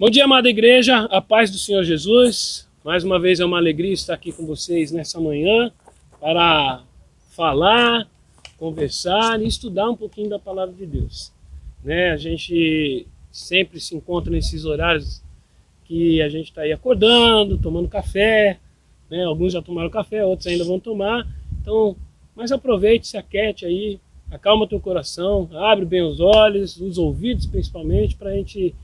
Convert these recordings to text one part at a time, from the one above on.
Bom dia, amada igreja, a paz do Senhor Jesus. Mais uma vez é uma alegria estar aqui com vocês nessa manhã para falar, conversar e estudar um pouquinho da palavra de Deus. A gente sempre se encontra nesses horários que a gente está aí acordando, tomando café, Alguns já tomaram café, outros ainda vão tomar. Então, mas aproveite, se aquete aí, acalma teu coração, abre bem os olhos, os ouvidos principalmente, para a gente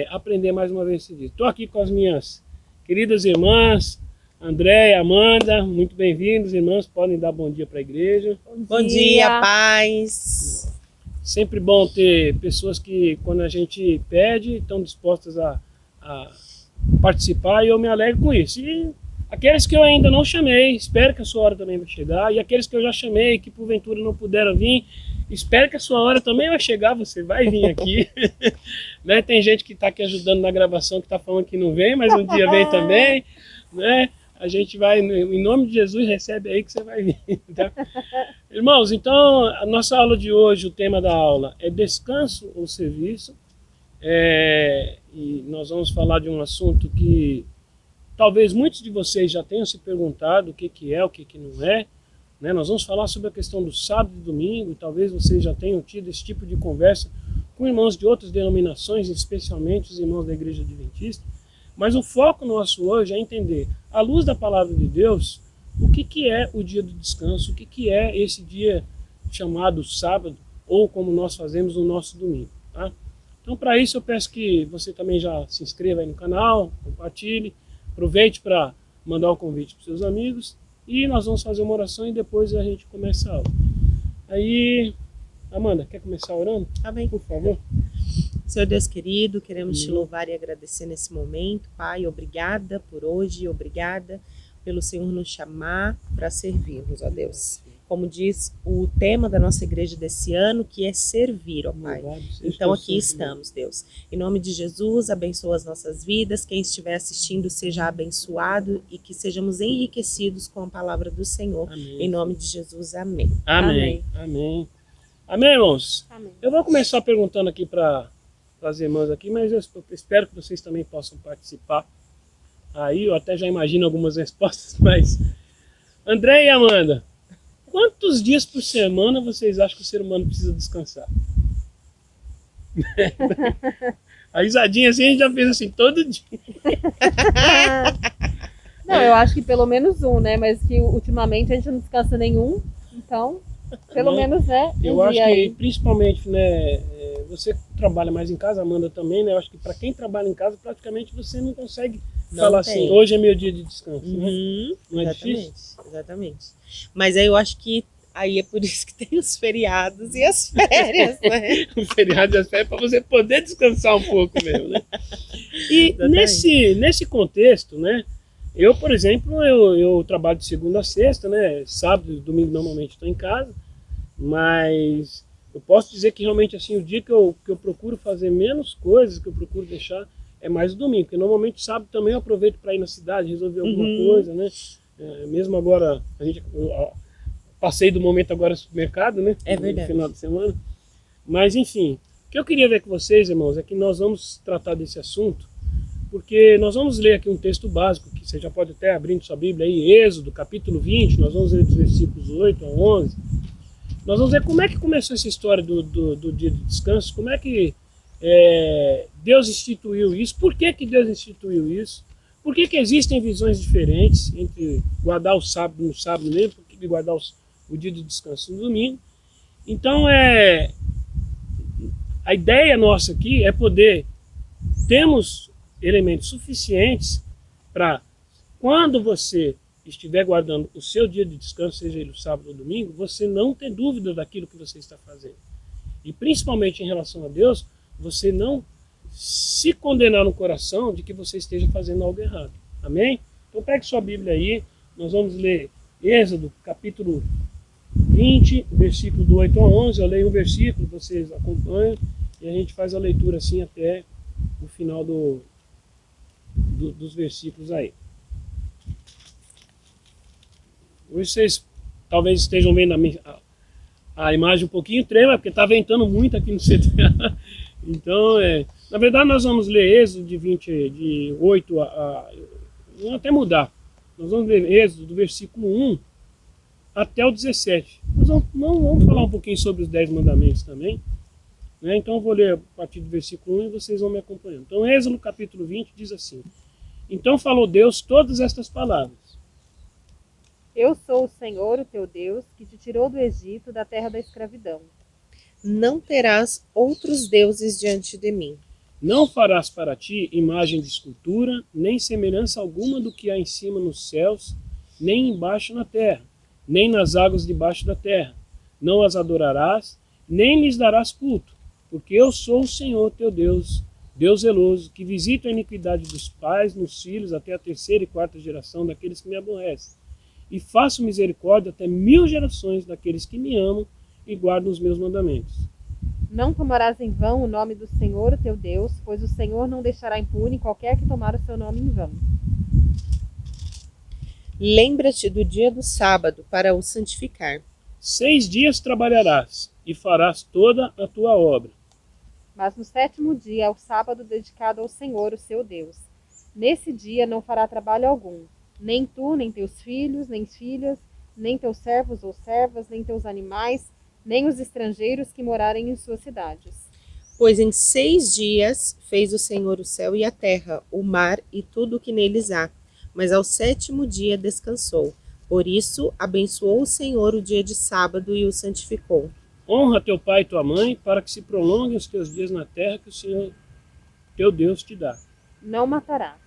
aprender mais uma vez esse dia. Estou aqui com as minhas queridas irmãs, André e Amanda, muito bem-vindos, irmãs, podem dar bom dia para a igreja. Bom dia, paz. Sempre bom ter pessoas que, quando a gente pede, estão dispostas a participar, e eu me alegro com isso. E aqueles que eu ainda não chamei, espero que a sua hora também vai chegar, e aqueles que eu já chamei, que porventura não puderam vir, espero que a sua hora também vai chegar, você vai vir aqui. Tem gente que está aqui ajudando na gravação, que está falando que não vem, mas um dia vem também, A gente vai, em nome de Jesus, recebe aí que você vai vir. Tá? Irmãos, então, a nossa aula de hoje, o tema da aula é descanso ou serviço. E nós vamos falar de um assunto que talvez muitos de vocês já tenham se perguntado o que é, o que não é. Nós vamos falar sobre a questão do sábado e domingo, e talvez vocês já tenham tido esse tipo de conversa com irmãos de outras denominações, especialmente os irmãos da Igreja Adventista. Mas o foco nosso hoje é entender, à luz da palavra de Deus, o que é o dia do descanso, o que é esse dia chamado sábado, ou como nós fazemos no nosso domingo. Tá? Então, para isso, eu peço que você também já se inscreva aí no canal, compartilhe, aproveite para mandar o convite para os seus amigos, e nós vamos fazer uma oração e depois a gente começa a aula. Aí, Amanda, quer começar orando? Amém. Por favor. Senhor Deus querido, queremos te louvar e agradecer nesse momento, Pai. Obrigada por hoje, obrigada pelo Senhor nos chamar para servirmos, ó Deus. Como diz o tema da nossa igreja desse ano, que é servir, ó Pai. Então aqui estamos, Deus. Em nome de Jesus, abençoa as nossas vidas. Quem estiver assistindo seja abençoado e que sejamos enriquecidos com a palavra do Senhor. Amém. Em nome de Jesus, amém. Amém. Amém. Amém, irmãos? Amém. Eu vou começar perguntando aqui para as irmãs aqui, mas eu espero que vocês também possam participar. Aí eu até já imagino algumas respostas, mas... André e Amanda, quantos dias por semana vocês acham que o ser humano precisa descansar? A risadinha assim a gente já fez assim todo dia. Não, eu acho que pelo menos um, Mas que ultimamente a gente não descansa nenhum, então pelo menos, Eu acho que principalmente, você trabalha mais em casa, Amanda também, Eu acho que para quem trabalha em casa, praticamente você não consegue falar assim, hoje é meu dia de descanso, Não é difícil? Exatamente. Mas aí eu acho que aí é por isso que tem os feriados e as férias, O feriado e as férias para você poder descansar um pouco mesmo, E nesse contexto, Eu, por exemplo, eu trabalho de segunda a sexta, Sábado e domingo normalmente estou em casa, mas eu posso dizer que realmente assim, o dia que eu procuro fazer menos coisas, que eu procuro deixar, é mais o domingo, porque normalmente sábado também eu aproveito para ir na cidade, resolver alguma coisa, Mesmo agora, eu passei do momento agora no supermercado, É verdade. No final de semana. Mas enfim, o que eu queria ver com vocês, irmãos, é que nós vamos tratar desse assunto, porque nós vamos ler aqui um texto básico, que você já pode até abrindo sua Bíblia aí, Êxodo, capítulo 20, nós vamos ler dos versículos 8 a 11. Nós vamos ver como é que começou essa história do dia de descanso, como é que Deus instituiu isso, por que Deus instituiu isso, por que existem visões diferentes entre guardar o sábado no sábado mesmo, por que guardar o dia de descanso no domingo. Então, a ideia nossa aqui é poder, temos elementos suficientes para, quando você estiver guardando o seu dia de descanso, seja ele o sábado ou domingo, você não ter dúvida daquilo que você está fazendo. E principalmente em relação a Deus, você não se condenar no coração de que você esteja fazendo algo errado. Amém? Então pegue sua Bíblia aí, nós vamos ler Êxodo, capítulo 20, versículo do 8 a 11. Eu leio um versículo, vocês acompanham, e a gente faz a leitura assim até o final dos versículos aí. Hoje vocês talvez estejam vendo a imagem um pouquinho trema, porque está ventando muito aqui no CTA. Então, Na verdade, nós vamos ler Êxodo de 8 vamos até mudar. Nós vamos ler Êxodo do versículo 1 até o 17. Nós vamos falar um pouquinho sobre os 10 mandamentos também. Né? Então eu vou ler a partir do versículo 1 e vocês vão me acompanhando. Então Êxodo capítulo 20 diz assim: Então falou Deus todas estas palavras. Eu sou o Senhor, o teu Deus, que te tirou do Egito, da terra da escravidão. Não terás outros deuses diante de mim. Não farás para ti imagem de escultura, nem semelhança alguma do que há em cima nos céus, nem embaixo na terra, nem nas águas debaixo da terra. Não as adorarás, nem lhes darás culto, porque eu sou o Senhor teu Deus, Deus zeloso, que visita a iniquidade dos pais nos filhos até a 3ª e 4ª geração daqueles que me aborrecem, e faço misericórdia até 1000 gerações daqueles que me amam e guardam os meus mandamentos. Não tomarás em vão o nome do Senhor, o teu Deus, pois o Senhor não deixará impune qualquer que tomar o seu nome em vão. Lembra-te do dia do sábado para o santificar. 6 dias trabalharás e farás toda a tua obra. Mas no 7º dia é o sábado dedicado ao Senhor, o seu Deus. Nesse dia não fará trabalho algum, nem tu, nem teus filhos, nem filhas, nem teus servos ou servas, nem teus animais, nem os estrangeiros que morarem em suas cidades. Pois em 6 dias fez o Senhor o céu e a terra, o mar e tudo o que neles há. Mas ao 7º dia descansou. Por isso abençoou o Senhor o dia de sábado e o santificou. Honra teu pai e tua mãe, para que se prolonguem os teus dias na terra que o Senhor teu Deus te dá. Não matarás.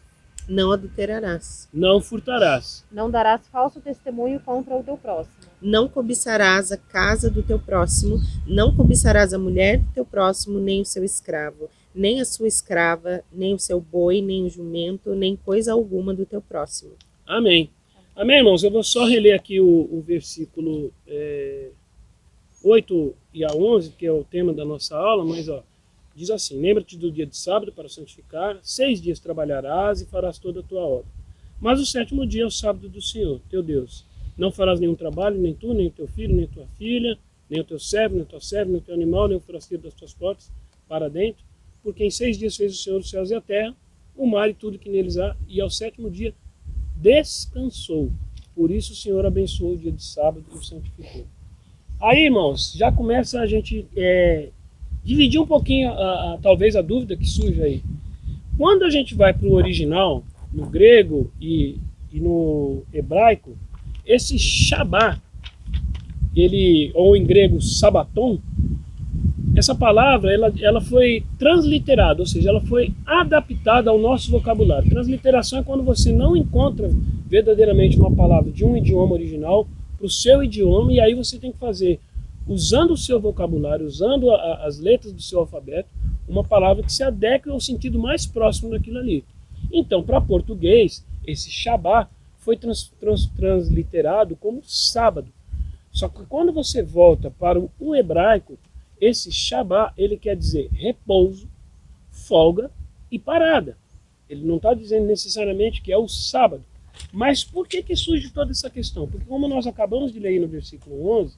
Não adulterarás. Não furtarás. Não darás falso testemunho contra o teu próximo. Não cobiçarás a casa do teu próximo. Não cobiçarás a mulher do teu próximo, nem o seu escravo, nem a sua escrava, nem o seu boi, nem o jumento, nem coisa alguma do teu próximo. Amém. Amém, irmãos? Eu vou só reler aqui o versículo 8 e a 11, que é o tema da nossa aula, mas diz assim: Lembra-te do dia de sábado para santificar, 6 dias trabalharás e farás toda a tua obra. Mas o 7º dia é o sábado do Senhor, teu Deus. Não farás nenhum trabalho, nem tu, nem teu filho, nem tua filha, nem o teu servo, nem tua serva, nem o teu animal, nem o forasteiro das tuas portas para dentro, porque em 6 dias fez o Senhor os céus e a terra, o mar e tudo que neles há, e ao 7º dia descansou. Por isso o Senhor abençoou o dia de sábado e o santificou. Aí, irmãos, já começa a gente dividir um pouquinho, talvez, a dúvida que surge aí. Quando a gente vai para o original, no grego e no hebraico, esse Shabá, ou em grego sabaton, essa palavra ela foi transliterada, ou seja, ela foi adaptada ao nosso vocabulário. Transliteração é quando você não encontra verdadeiramente uma palavra de um idioma original para o seu idioma, e aí você tem que fazer, usando o seu vocabulário, usando as letras do seu alfabeto, uma palavra que se adeque ao sentido mais próximo daquilo ali. Então, para português, esse Shabá foi transliterado como sábado. Só que quando você volta para o hebraico, esse Shabá, ele quer dizer repouso, folga e parada. Ele não está dizendo necessariamente que é o sábado. Mas por que surge toda essa questão? Porque como nós acabamos de ler aí no versículo 11,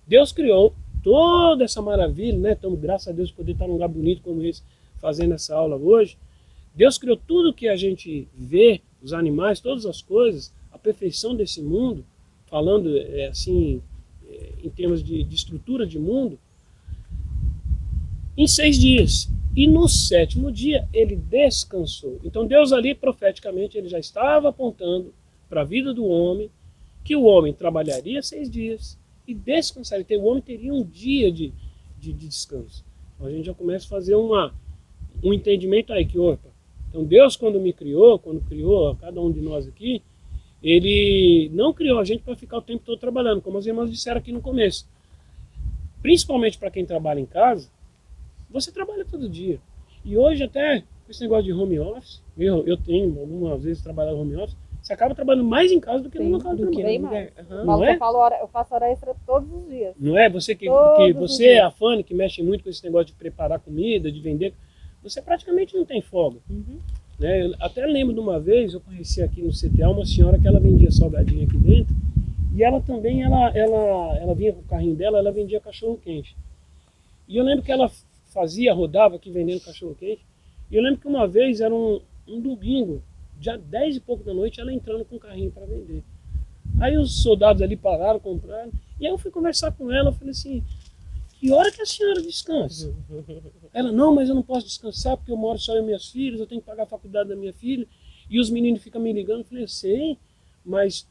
Deus criou toda essa maravilha, né? Então, graças a Deus, poder estar num lugar bonito como esse, fazendo essa aula hoje. Deus criou tudo que a gente vê, os animais, todas as coisas, a perfeição desse mundo, falando em termos de estrutura de mundo, em 6 dias. E no 7º dia ele descansou. Então Deus ali, profeticamente, ele já estava apontando para a vida do homem, que o homem trabalharia 6 dias e descansaria. Então, o homem teria um dia de descanso. Então a gente já começa a fazer um entendimento aí, que opa, então Deus quando criou cada um de nós aqui, ele não criou a gente para ficar o tempo todo trabalhando, como as irmãs disseram aqui no começo. Principalmente para quem trabalha em casa, você trabalha todo dia. E hoje até, com esse negócio de home office, eu tenho algumas vezes trabalhado home office, você acaba trabalhando mais em casa do que no local de trabalho. Bem mais. Uhum. Não é? Eu faço hora extra todos os dias. Não é? Você Todos é a Fanny, que mexe muito com esse negócio de preparar comida, de vender, você praticamente não tem folga. Uhum. Né? Eu até lembro de uma vez, eu conheci aqui no CTA uma senhora que ela vendia salgadinho aqui dentro, e ela também, ela vinha com o carrinho dela, ela vendia cachorro quente. E eu lembro que ela rodava aqui vendendo cachorro quente, E eu lembro que uma vez, era um domingo, já 10 e pouco da noite, ela entrando com um carrinho para vender. Aí os soldados ali pararam, compraram, e aí eu fui conversar com ela, eu falei assim, que hora que a senhora descansa? Ela, não, mas eu não posso descansar porque eu moro só eu e minhas filhas, eu tenho que pagar a faculdade da minha filha, e os meninos ficam me ligando. Eu falei, eu sei, mas...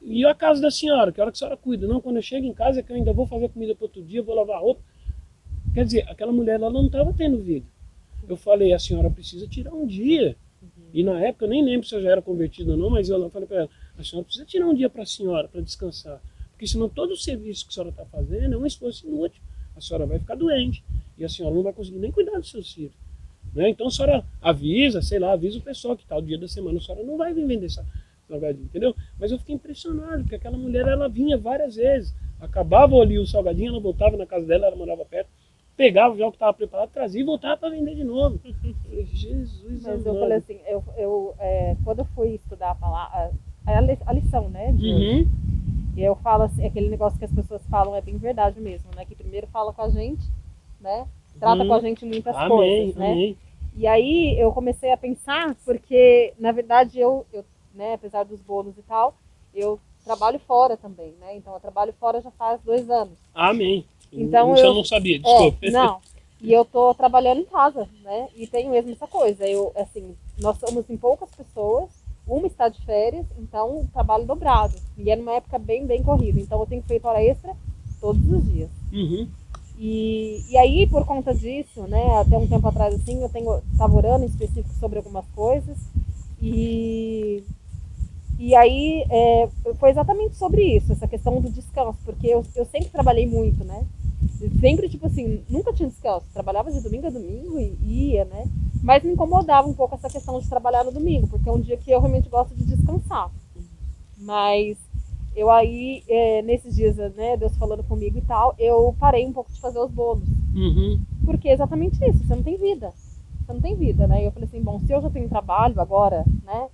E a casa da senhora? Que hora que a senhora cuida? Não, quando eu chego em casa é que eu ainda vou fazer comida para outro dia, vou lavar roupa. Quer dizer, aquela mulher ela não estava tendo vida. Eu falei, a senhora precisa tirar um dia. E na época, eu nem lembro se eu já era convertido ou não, mas eu falei para ela, a senhora precisa tirar um dia para a senhora, para descansar. Porque senão todo o serviço que a senhora está fazendo é um esforço inútil. A senhora vai ficar doente. E a senhora não vai conseguir nem cuidar dos seus filhos. Né? Então a senhora avisa, sei lá, avisa o pessoal que tal dia da semana a senhora não vai vir vender salgadinho, entendeu? Mas eu fiquei impressionado, porque aquela mulher, ela vinha várias vezes. Acabava ali o salgadinho, ela voltava na casa dela, ela morava perto, pegava já o que estava preparado, trazia e voltava para vender de novo. Eu falei, Jesus Mas amado. eu falei assim, quando eu fui estudar a palavra, a lição, né, de hoje, Uhum. e eu falo assim, aquele negócio que as pessoas falam é bem verdade mesmo, né, que primeiro fala com a gente, né, trata com a gente muitas Amém, coisas, né, amém. e aí eu comecei a pensar, porque na verdade eu né, apesar dos bônus e tal, eu trabalho fora também, né, então eu trabalho fora já faz 2 anos. Amém. Então Isso eu não sabia, desculpa. não. E eu tô trabalhando em casa, né? E tem mesmo essa coisa. Eu, assim, nós somos em poucas pessoas, uma está de férias, então trabalho dobrado. E é numa época bem, bem corrida. Então eu tenho feito hora extra todos os dias. Uhum. E aí, por conta disso, né? Até um tempo atrás, assim, estava orando em específico sobre algumas coisas. E aí foi exatamente sobre isso, essa questão do descanso, porque eu sempre trabalhei muito, né? Eu sempre, tipo assim, nunca tinha descanso. Trabalhava de domingo a domingo e ia, né? Mas me incomodava um pouco essa questão de trabalhar no domingo, porque é um dia que eu realmente gosto de descansar. Mas eu aí, nesses dias, né, Deus falando comigo e tal, eu parei um pouco de fazer os bolos. Uhum. Porque é exatamente isso, você não tem vida. Você não tem vida, né? E eu falei assim, bom, se eu já tenho trabalho agora, né?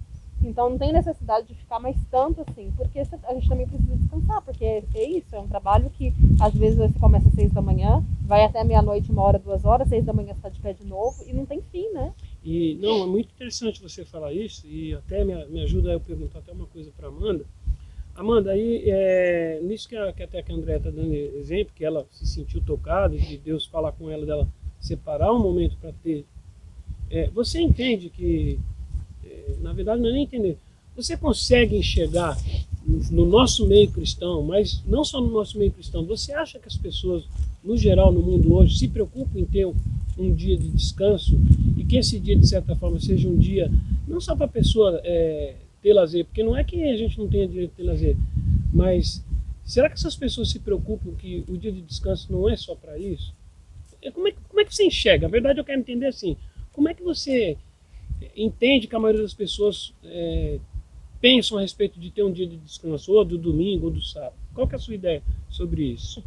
Então não tem necessidade de ficar mais tanto assim, porque a gente também precisa descansar, porque é isso, é um trabalho que às vezes você começa às 6 da manhã, vai até meia-noite, 1 hora, 2 horas, 6 da manhã você está de pé de novo e não tem fim, né? E não, é muito interessante você falar isso, e até me ajuda a eu perguntar até uma coisa para Amanda. Amanda, aí nisso que até que a Andréia está dando exemplo, que ela se sentiu tocada, de Deus falar com ela, dela separar um momento para ter. Você entende que, na verdade não é nem entender, você consegue enxergar no nosso meio cristão, mas não só no nosso meio cristão, você acha que as pessoas, no geral, no mundo hoje, se preocupam em ter um dia de descanso e que esse dia, de certa forma, seja um dia, não só para a pessoa ter lazer, porque não é que a gente não tenha direito de ter lazer, mas será que essas pessoas se preocupam que o dia de descanso não é só para isso? Como é que você enxerga? Na verdade, eu quero entender assim, como é que você entende que a maioria das pessoas pensam a respeito de ter um dia de descanso, ou do domingo, ou do sábado? Qual que é a sua ideia sobre isso?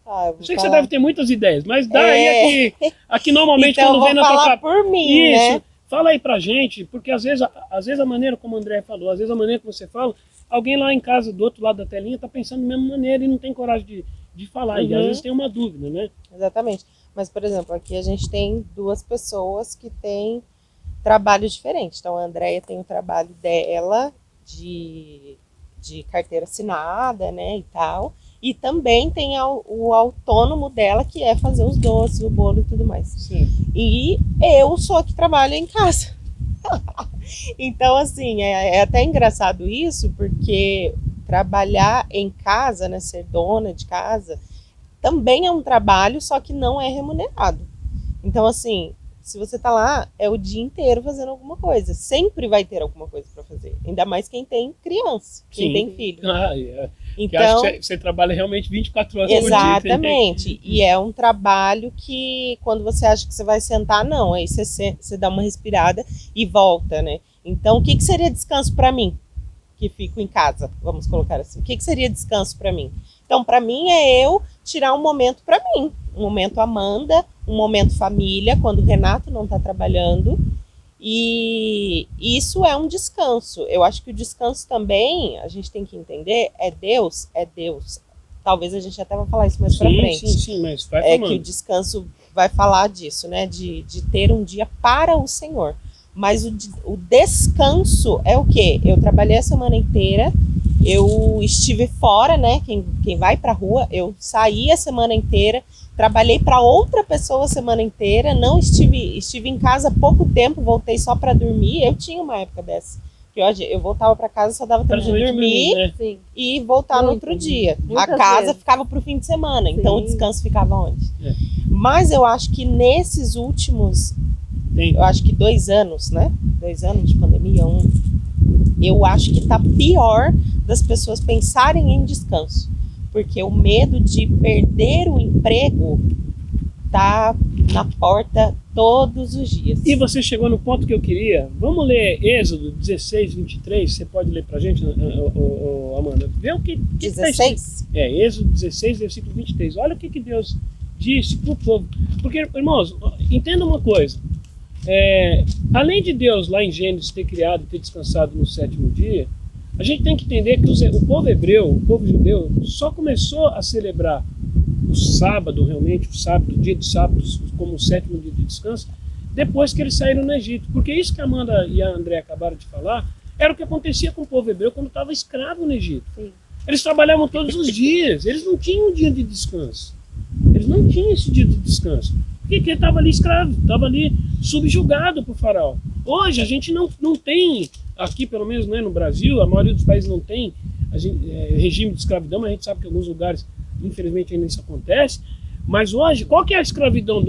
Eu sei que você deve ter muitas ideias, mas dá aí aqui normalmente então, quando vem na tua por mim, isso, né? Fala aí pra gente, porque às vezes a maneira como o André falou, às vezes a maneira que você fala, alguém lá em casa do outro lado da telinha tá pensando da mesma maneira e não tem coragem de falar, e às vezes tem uma dúvida, né? Exatamente. Mas, por exemplo, aqui a gente tem 2 pessoas que têm trabalhos diferentes. Então, a Andréia tem o trabalho dela de carteira assinada, né, e tal. E também tem o autônomo dela, que é fazer os doces, o bolo e tudo mais. Sim. E eu sou a que trabalho em casa. Então, assim, é até engraçado isso, porque trabalhar em casa, né, ser dona de casa, também é um trabalho, só que não é remunerado. Então, assim, se você tá lá, é o dia inteiro fazendo alguma coisa. Sempre vai ter alguma coisa para fazer. Ainda mais quem tem criança, quem tem filho. Então, acho que você trabalha realmente 24 horas por dia. Exatamente. E é um trabalho que, quando você acha que você vai sentar, não. Aí você dá uma respirada e volta, né? Então, o que seria descanso para mim, que fico em casa? Vamos colocar assim. O que seria descanso para mim? Então, para mim, é eu tirar um momento para mim. Um momento Amanda, um momento família, quando o Renato não está trabalhando. E isso é um descanso. Eu acho que o descanso também, a gente tem que entender, é Deus. Talvez a gente até vai falar isso mais para frente. Sim, mas vai falando. Que o descanso vai falar disso, né? De ter um dia para o Senhor. Mas o descanso é o quê? Eu trabalhei a semana inteira, eu estive fora, né? Quem vai pra rua, eu saí a semana inteira, trabalhei para outra pessoa a semana inteira, não estive em casa há pouco tempo, voltei só para dormir. Eu tinha uma época dessa, que eu voltava para casa, só dava tempo de dormir, né? Sim. E voltar no outro dia. A casa ficava pro fim de semana, então o descanso ficava onde? É. Mas eu acho que nesses últimos, eu acho que 2 anos, né? 2 anos de pandemia, eu acho que tá pior das pessoas pensarem em descanso. Porque o medo de perder o emprego tá na porta todos os dias. E você chegou no ponto que eu queria. Vamos ler Êxodo 16, 23. Você pode ler pra gente, Amanda? Vê o que 16? Tá Êxodo 16, versículo 23. Olha o que Deus disse pro povo. Porque, irmãos, entenda uma coisa. Além de Deus lá em Gênesis ter criado e ter descansado no 7º dia, a gente tem que entender que o povo hebreu, o povo judeu, só começou a celebrar o sábado, realmente, o dia de sábado, como o 7º dia de descanso, depois que eles saíram no Egito. Porque isso que a Amanda e a André acabaram de falar, era o que acontecia com o povo hebreu quando estava escravo no Egito. Sim. Eles trabalhavam todos os dias, eles não tinham um dia de descanso. Eles não tinham esse dia de descanso. Porque ele estava ali escravo, estava ali subjugado por Faraó. Hoje a gente não tem, aqui pelo menos, né, no Brasil, a maioria dos países não tem regime de escravidão, mas a gente sabe que em alguns lugares, infelizmente, ainda isso acontece. Mas hoje, qual que é a escravidão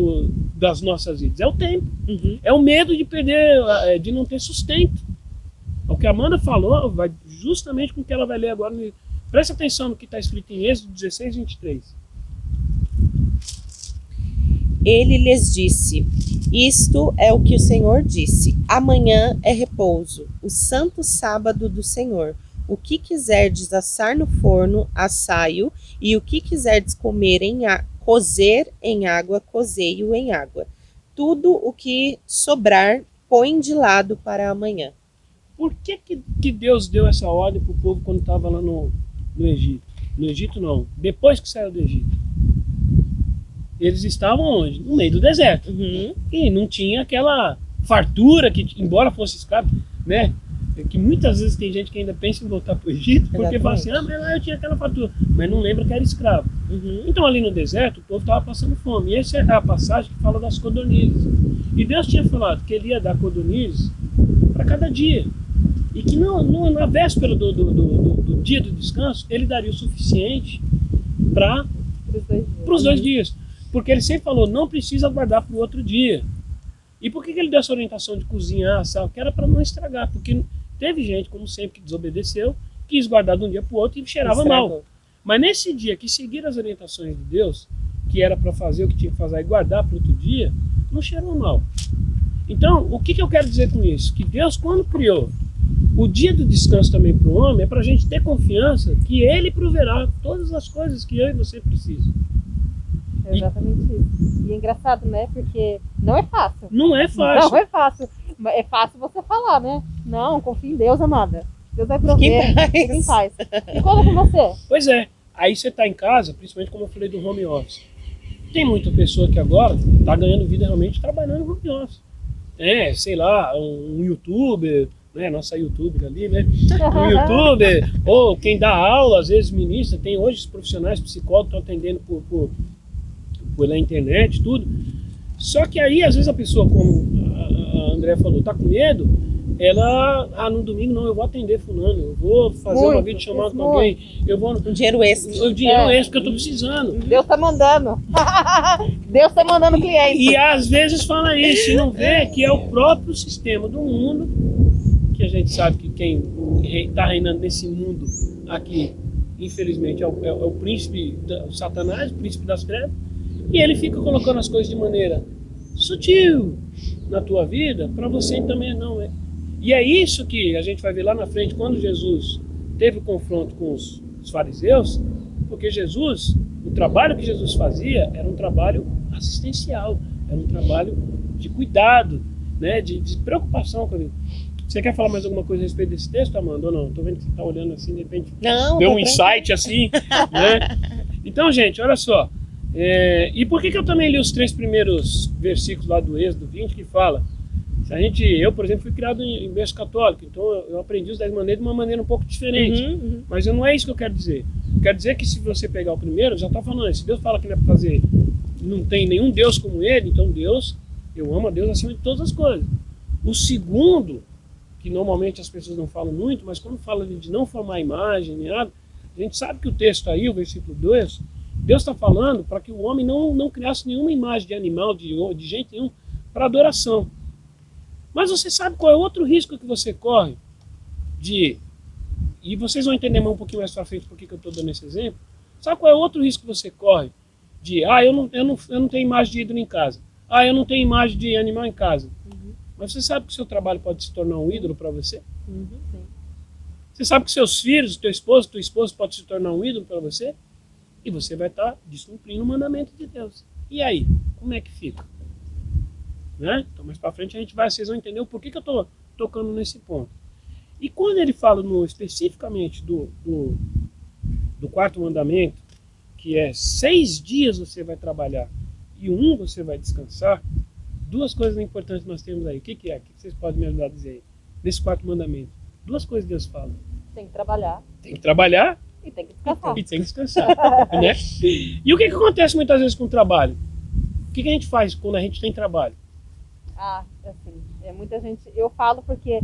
das nossas vidas? É o tempo. Uhum. É o medo de perder, de não ter sustento. O que a Amanda falou vai justamente com o que ela vai ler agora. Presta atenção no que está escrito em Êxodo 16, 23. Ele lhes disse: isto é o que o Senhor disse: amanhã é repouso, o santo sábado do Senhor. O que quiserdes assar no forno, assai-o, e o que quiserdes cozer em água, cozei-o em água. Tudo o que sobrar, põe de lado para amanhã. Por que Deus deu essa ordem para o povo quando estava lá no Egito? No Egito não, depois que saiu do Egito. Eles estavam onde? No meio do deserto. Uhum. E não tinha aquela fartura que, embora fosse escravo, né? Que muitas vezes tem gente que ainda pensa em voltar para o Egito, porque fala assim, mas lá eu tinha aquela fartura, mas não lembra que era escravo. Uhum. Então ali no deserto o povo estava passando fome. E essa é a passagem que fala das codornizes. E Deus tinha falado que ele ia dar codornizes para cada dia. E que na véspera do dia do descanso, ele daria o suficiente para os 2 dias. Porque ele sempre falou, não precisa guardar para o outro dia. E por que ele deu essa orientação de cozinhar, assar? Que era para não estragar. Porque teve gente, como sempre, que desobedeceu, quis guardar de um dia para o outro e cheirava mal. Mas nesse dia que seguiram as orientações de Deus, que era para fazer o que tinha que fazer e guardar para outro dia, não cheirou mal. Então, o que eu quero dizer com isso? Que Deus, quando criou o dia do descanso também para o homem, é para a gente ter confiança que Ele proverá todas as coisas que eu e você precisam. É exatamente isso. E é engraçado, né? Porque não é fácil. Não é fácil. Não é fácil. É fácil você falar, né? Não, confia em Deus, amada. Deus vai prover. Quem faz? E conta com você. Pois é. Aí você está em casa, principalmente como eu falei do home office. Tem muita pessoa que agora está ganhando vida realmente trabalhando no home office. Sei lá, um youtuber, né? Nossa youtuber ali, né? Um youtuber, ou quem dá aula, às vezes ministra. Tem hoje os profissionais psicólogos que estão atendendo pela internet, tudo. Só que aí, às vezes, a pessoa, como a André falou, tá com medo, ela, no domingo, não, eu vou atender fulano, eu vou fazer uma videochamada com alguém, eu vou... Um dinheiro extra. Um dinheiro extra que eu tô precisando. Deus tá mandando. Deus tá mandando cliente. E às vezes fala isso, e não vê que é o próprio sistema do mundo, que a gente sabe que quem tá reinando nesse mundo aqui, infelizmente, é o príncipe, Satanás, o príncipe das trevas. E ele fica colocando as coisas de maneira sutil na tua vida, para você também não. E é isso que a gente vai ver lá na frente, quando Jesus teve o confronto com os fariseus, porque Jesus, o trabalho que Jesus fazia era um trabalho assistencial, era um trabalho de cuidado, né, de preocupação com a vida. Você quer falar mais alguma coisa a respeito desse texto, Amanda, ou não? Estou vendo que você está olhando assim, de repente não, deu um insight assim, né? Então, gente, olha só. E por que eu também li os 3 primeiros versículos lá do Êxodo 20, que fala, eu, por exemplo, fui criado em berço católico, então eu aprendi os 10 mandamentos de uma maneira um pouco diferente, mas não é isso que eu quero dizer. Quero dizer que se você pegar o primeiro, já está falando, se Deus fala que não é para fazer, não tem nenhum Deus como ele, então Deus, eu amo a Deus acima de todas as coisas. O segundo, que normalmente as pessoas não falam muito, mas quando fala de não formar imagem, nem nada, a gente sabe que o texto aí, o versículo 2, Deus está falando para que o homem não criasse nenhuma imagem de animal, de gente nenhum, para adoração. Mas você sabe qual é o outro risco que você corre e vocês vão entender um pouquinho mais para frente por que eu estou dando esse exemplo. Sabe qual é o outro risco que você corre? Eu não tenho imagem de ídolo em casa. Eu não tenho imagem de animal em casa. Mas você sabe que o seu trabalho pode se tornar um ídolo para você? Sim. Você sabe que seus filhos, tua esposa pode se tornar um ídolo para você? E você vai estar descumprindo o mandamento de Deus. E aí? Como é que fica? Né? Então, mais para frente vocês vão entender o porquê que eu estou tocando nesse ponto. E quando ele fala especificamente do 4º mandamento, que é 6 dias você vai trabalhar e 1 você vai descansar, 2 coisas importantes nós temos aí. O que é? O que vocês podem me ajudar a dizer aí? Nesse 4º mandamento. 2 coisas Deus fala. Tem que trabalhar. Tem que trabalhar. E tem que descansar. E tem que descansar. Né? E o que acontece muitas vezes com o trabalho? O que a gente faz quando a gente tem trabalho? Assim, muita gente... Eu falo porque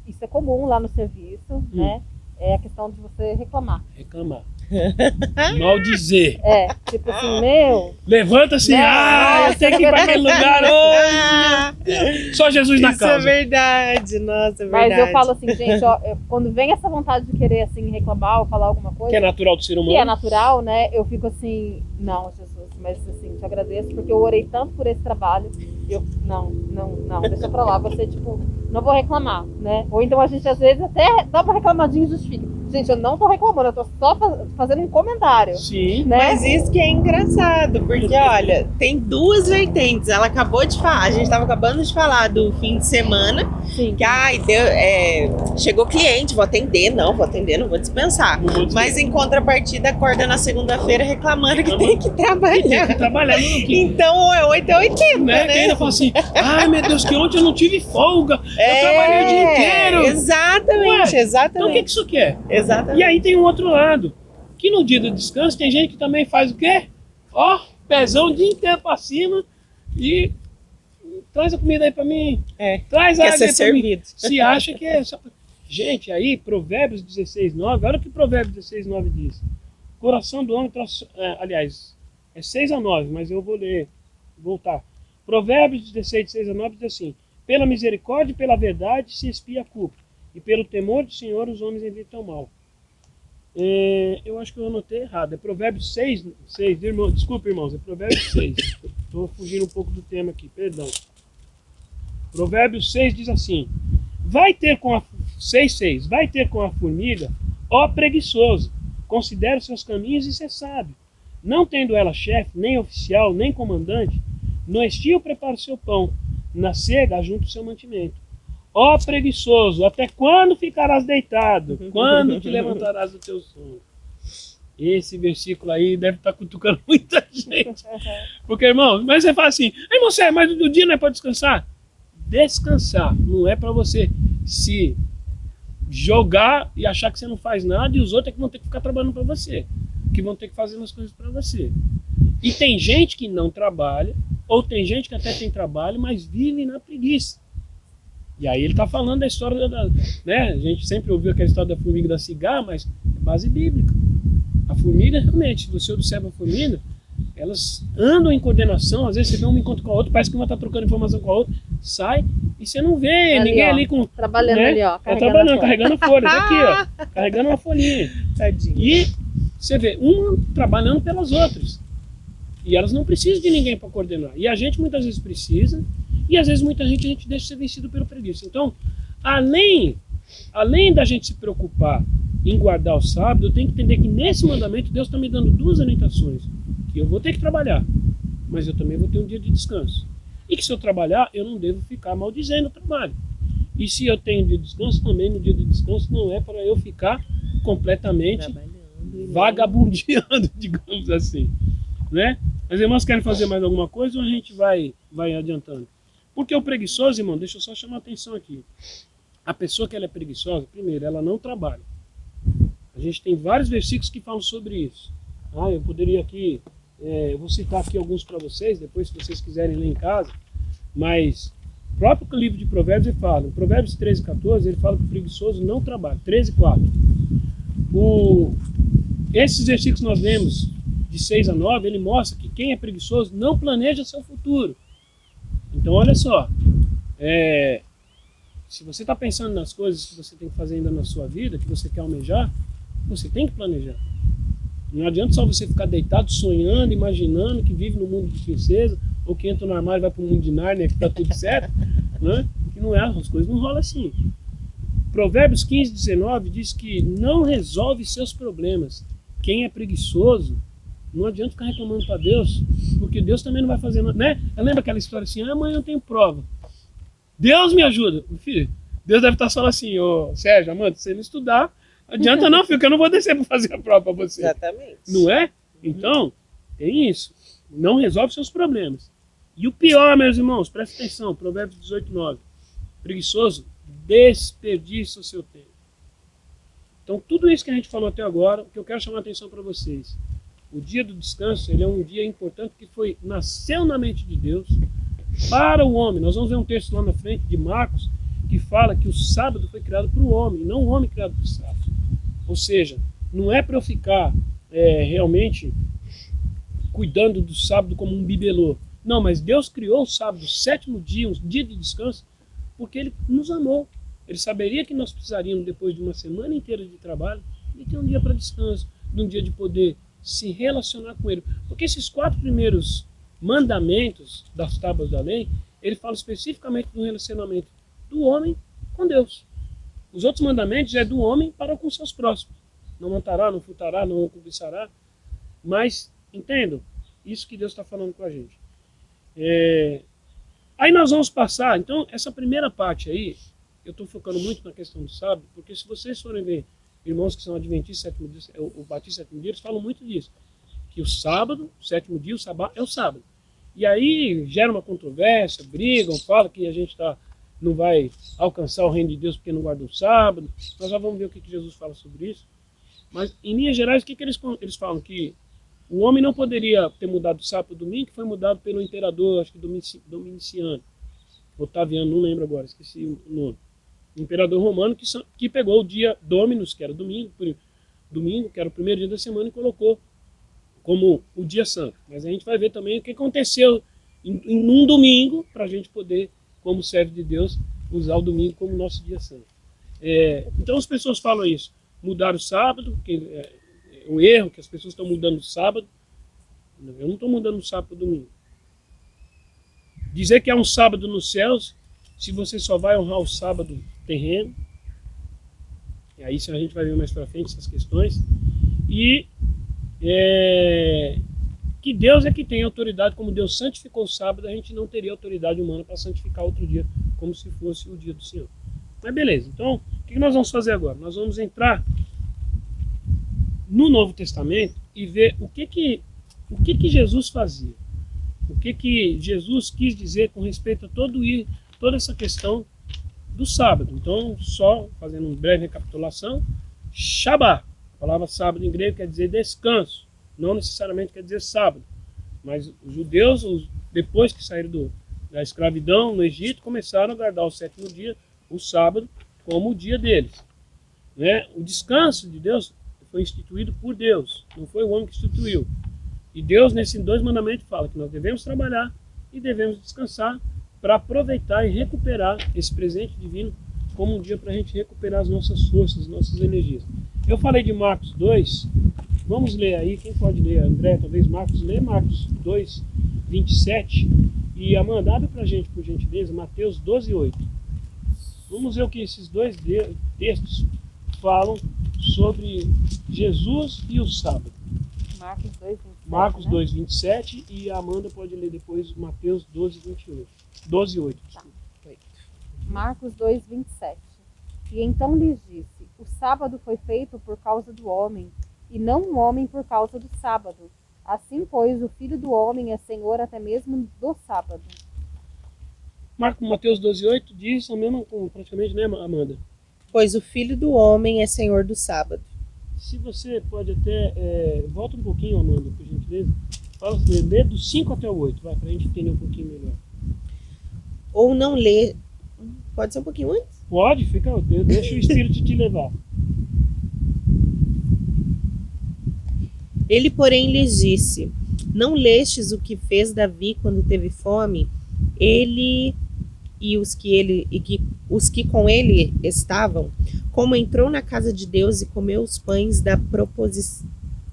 isso é comum lá no serviço, né? É a questão de você reclamar. Reclamar. Maldizer. Tipo assim, levanta assim, eu tenho que ir para aquele lugar hoje. Só Jesus na causa. Isso é verdade, nossa, é verdade. Mas eu falo assim, gente, quando vem essa vontade de querer assim reclamar ou falar alguma coisa, que é natural do ser humano. Que é natural, né? Eu fico assim, não, Jesus, mas assim, te agradeço porque eu orei tanto por esse trabalho. Não, deixa pra lá, você tipo, não vou reclamar, né? Ou então a gente às vezes até dá pra reclamadinho e justifica. Gente, eu não tô reclamando, eu tô só fazendo um comentário. Sim. Né? Mas isso que é engraçado, porque olha, tem 2 vertentes. Ela acabou de falar, a gente tava acabando de falar do fim de semana. Sim. Que chegou cliente, vou atender, não vou dispensar. Mas em contrapartida, acorda na segunda-feira reclamando que tem que trabalhar. Tem que trabalhar. Então, ou é 8 ou 80, né? Quem ainda fala assim, ai meu Deus, que ontem eu não tive folga, eu trabalhei o dia inteiro. Exatamente. Então o que isso quer? Exatamente. E aí tem um outro lado, que no dia do descanso tem gente que também faz o quê? Pezão o dia inteiro pra cima e traz a comida aí pra mim. Traz a água aí pra mim. Se acha que é só... Gente, aí Provérbios 16:9, olha o que Provérbios 16:9 diz. Coração do homem, aliás, é 6-9, mas eu vou voltar. Provérbios 16:6-9 diz assim: pela misericórdia e pela verdade se expia a culpa, e pelo temor do Senhor os homens evitam o mal. Eu acho que eu anotei errado. É Provérbios 6, desculpa, irmãos, é Provérbios 6. Estou fugindo um pouco do tema aqui, perdão. Provérbios 6 diz assim: vai ter com a 6:6, vai ter com a formiga, ó preguiçoso, considere os seus caminhos e ser sábio. Não tendo ela chefe, nem oficial, nem comandante, no estio prepara o seu pão, na cega ajunta o seu mantimento. Ó preguiçoso, até quando ficarás deitado? Quando te levantarás do teu sono? Esse versículo aí deve estar cutucando muita gente. Porque, irmão, mas você fala assim, irmão, mas o dia não é para descansar? Descansar não é para você se jogar e achar que você não faz nada e os outros é que vão ter que ficar trabalhando para você, que vão ter que fazer as coisas para você. E tem gente que não trabalha, ou tem gente que até tem trabalho, mas vive na preguiça. E aí ele está falando da história né? A gente sempre ouviu aquela história da formiga e da cigarra, mas é base bíblica. A formiga, realmente, se você observa a formiga, elas andam em coordenação, às vezes você vê uma encontro com a outra, parece que uma está trocando informação com a outra, sai e você não vê ali, ninguém ó, ali com... trabalhando, né? ali, ó. Carregando a folha. Tá aqui, ó. Carregando uma folhinha. Tadinho. E você vê uma trabalhando pelas outras. E elas não precisam de ninguém para coordenar. E a gente muitas vezes precisa, e às vezes muita gente a gente deixa ser vencido pelo preguiça. Então, além da gente se preocupar em guardar o sábado, eu tenho que entender que nesse mandamento Deus está me dando 2 orientações. Que eu vou ter que trabalhar, mas eu também vou ter um dia de descanso. E que se eu trabalhar, eu não devo ficar maldizendo o trabalho. E se eu tenho dia de descanso, também no dia de descanso não é para eu ficar completamente vagabundeando, digamos assim. Né? As irmãs querem fazer mais alguma coisa ou a gente vai adiantando? Porque o preguiçoso, irmão, deixa eu só chamar a atenção aqui. A pessoa que ela é preguiçosa, primeiro, ela não trabalha. A gente tem vários versículos que falam sobre isso. Eu poderia aqui, eu vou citar aqui alguns para vocês, depois se vocês quiserem ler em casa, mas o próprio livro de Provérbios ele fala, em Provérbios 13, 14, ele fala que o preguiçoso não trabalha, 13, 4. Esses versículos que nós lemos, de 6 a 9, ele mostra que quem é preguiçoso não planeja seu futuro. Então olha só, se você está pensando nas coisas que você tem que fazer ainda na sua vida, que você quer almejar, você tem que planejar. Não adianta só você ficar deitado, sonhando, imaginando que vive no mundo de princesa, ou que entra no armário e vai para o mundo de Nárnia, que está tudo certo, né? Que não é, as coisas não rolam assim. Provérbios 15, 19 diz que não resolve seus problemas. Quem é preguiçoso, não adianta ficar reclamando para Deus, porque Deus também não vai fazer nada, né? Eu lembro aquela história assim, amanhã eu tenho prova. Deus me ajuda. Filho, Deus deve estar falando assim, Sérgio, Amanda, se você não estudar, não adianta não, filho, que eu não vou descer para fazer a prova para você. Exatamente. Não é? Então, tem isso. Não resolve seus problemas. E o pior, meus irmãos, presta atenção, Provérbios 18, 9. Preguiçoso, desperdiça o seu tempo. Então, tudo isso que a gente falou até agora, o que eu quero chamar a atenção para vocês. O dia do descanso, ele é um dia importante que nasceu na mente de Deus para o homem. Nós vamos ver um texto lá na frente de Marcos que fala que o sábado foi criado para o homem, não o homem criado para o sábado. Ou seja, não é para eu ficar realmente cuidando do sábado como um bibelô. Não, mas Deus criou o sábado, o sétimo dia, um dia de descanso, porque Ele nos amou. Ele saberia que nós precisaríamos, depois de uma semana inteira de trabalho, de ter um dia para descanso, de um dia de poder se relacionar com Ele. Porque esses 4 primeiros mandamentos das tábuas da lei, ele fala especificamente do relacionamento do homem com Deus. Os outros mandamentos é do homem para com seus próximos. Não matará, não furtará, não cobiçará. Mas, entendam, isso que Deus está falando com a gente. Aí nós vamos passar, então, essa primeira parte aí, eu estou focando muito na questão do sábado, porque se vocês forem ver irmãos que são adventistas sétimo dia, o batista sétimo dia, eles falam muito disso. Que o sábado, o sétimo dia, o sabá é o sábado. E aí gera uma controvérsia, brigam, falam que a gente não vai alcançar o reino de Deus porque não guarda o sábado. Nós já vamos ver o que Jesus fala sobre isso. Mas, em linhas gerais, o que eles falam? Que o homem não poderia ter mudado o sábado para o domingo, que foi mudado pelo imperador, acho que Dominiciano, Otaviano, não lembro agora, esqueci o nome. O imperador romano que pegou o dia Dominus, que era domingo, que era o primeiro dia da semana, e colocou como o dia santo. Mas a gente vai ver também o que aconteceu em um domingo, para a gente poder, como servo de Deus, usar o domingo como nosso dia santo. Então as pessoas falam isso, mudar o sábado, o erro que as pessoas estão mudando o sábado. Eu não estou mudando o sábado para o domingo. Dizer que há um sábado nos céus, se você só vai honrar o sábado terreno, e aí a gente vai ver mais para frente essas questões, e que Deus é que tem autoridade, como Deus santificou o sábado, a gente não teria autoridade humana para santificar outro dia, como se fosse o dia do Senhor. Mas beleza, então, o que nós vamos fazer agora? Nós vamos entrar no Novo Testamento e ver o que Jesus fazia. O que Jesus quis dizer com respeito a toda essa questão do sábado. Então, só fazendo uma breve recapitulação, Shabá, a palavra sábado em grego quer dizer descanso, não necessariamente quer dizer sábado. Mas os judeus, depois que saíram da escravidão no Egito, começaram a guardar o sétimo dia, o sábado, como o dia deles. O descanso de Deus foi instituído por Deus, não foi o homem que instituiu. E Deus, nesses 2 mandamentos, fala que nós devemos trabalhar e devemos descansar para aproveitar e recuperar esse presente divino como um dia para a gente recuperar as nossas forças, nossas energias. Eu falei de Marcos 2, vamos ler aí, quem pode ler? André, talvez Marcos, lê Marcos 2, 27. E Amanda, abre para a gente, por gentileza, Mateus 12, 8. Vamos ver o que esses 2 textos falam sobre Jesus e o sábado. Marcos 2, 27. Marcos 2, 27 e a Amanda pode ler depois Mateus 12, 28. 12, 8. Tá. Marcos 2, 27. E então lhes disse: o sábado foi feito por causa do homem, e não o homem por causa do sábado. Assim, pois, o Filho do Homem é Senhor até mesmo do sábado. Mateus 12:8 diz a mesma, praticamente, né, Amanda? Pois o Filho do Homem é Senhor do sábado. Se você pode até... volta um pouquinho, Amanda, por gentileza. Fala, lê do 5 até o 8, vai, pra gente entender um pouquinho melhor. Ou não lê. Pode ser um pouquinho antes? Pode, deixa o Espírito te levar. Ele, porém, lhes disse: Não lestes o que fez Davi quando teve fome? Ele e os que com ele estavam, como entrou na casa de Deus e comeu os pães da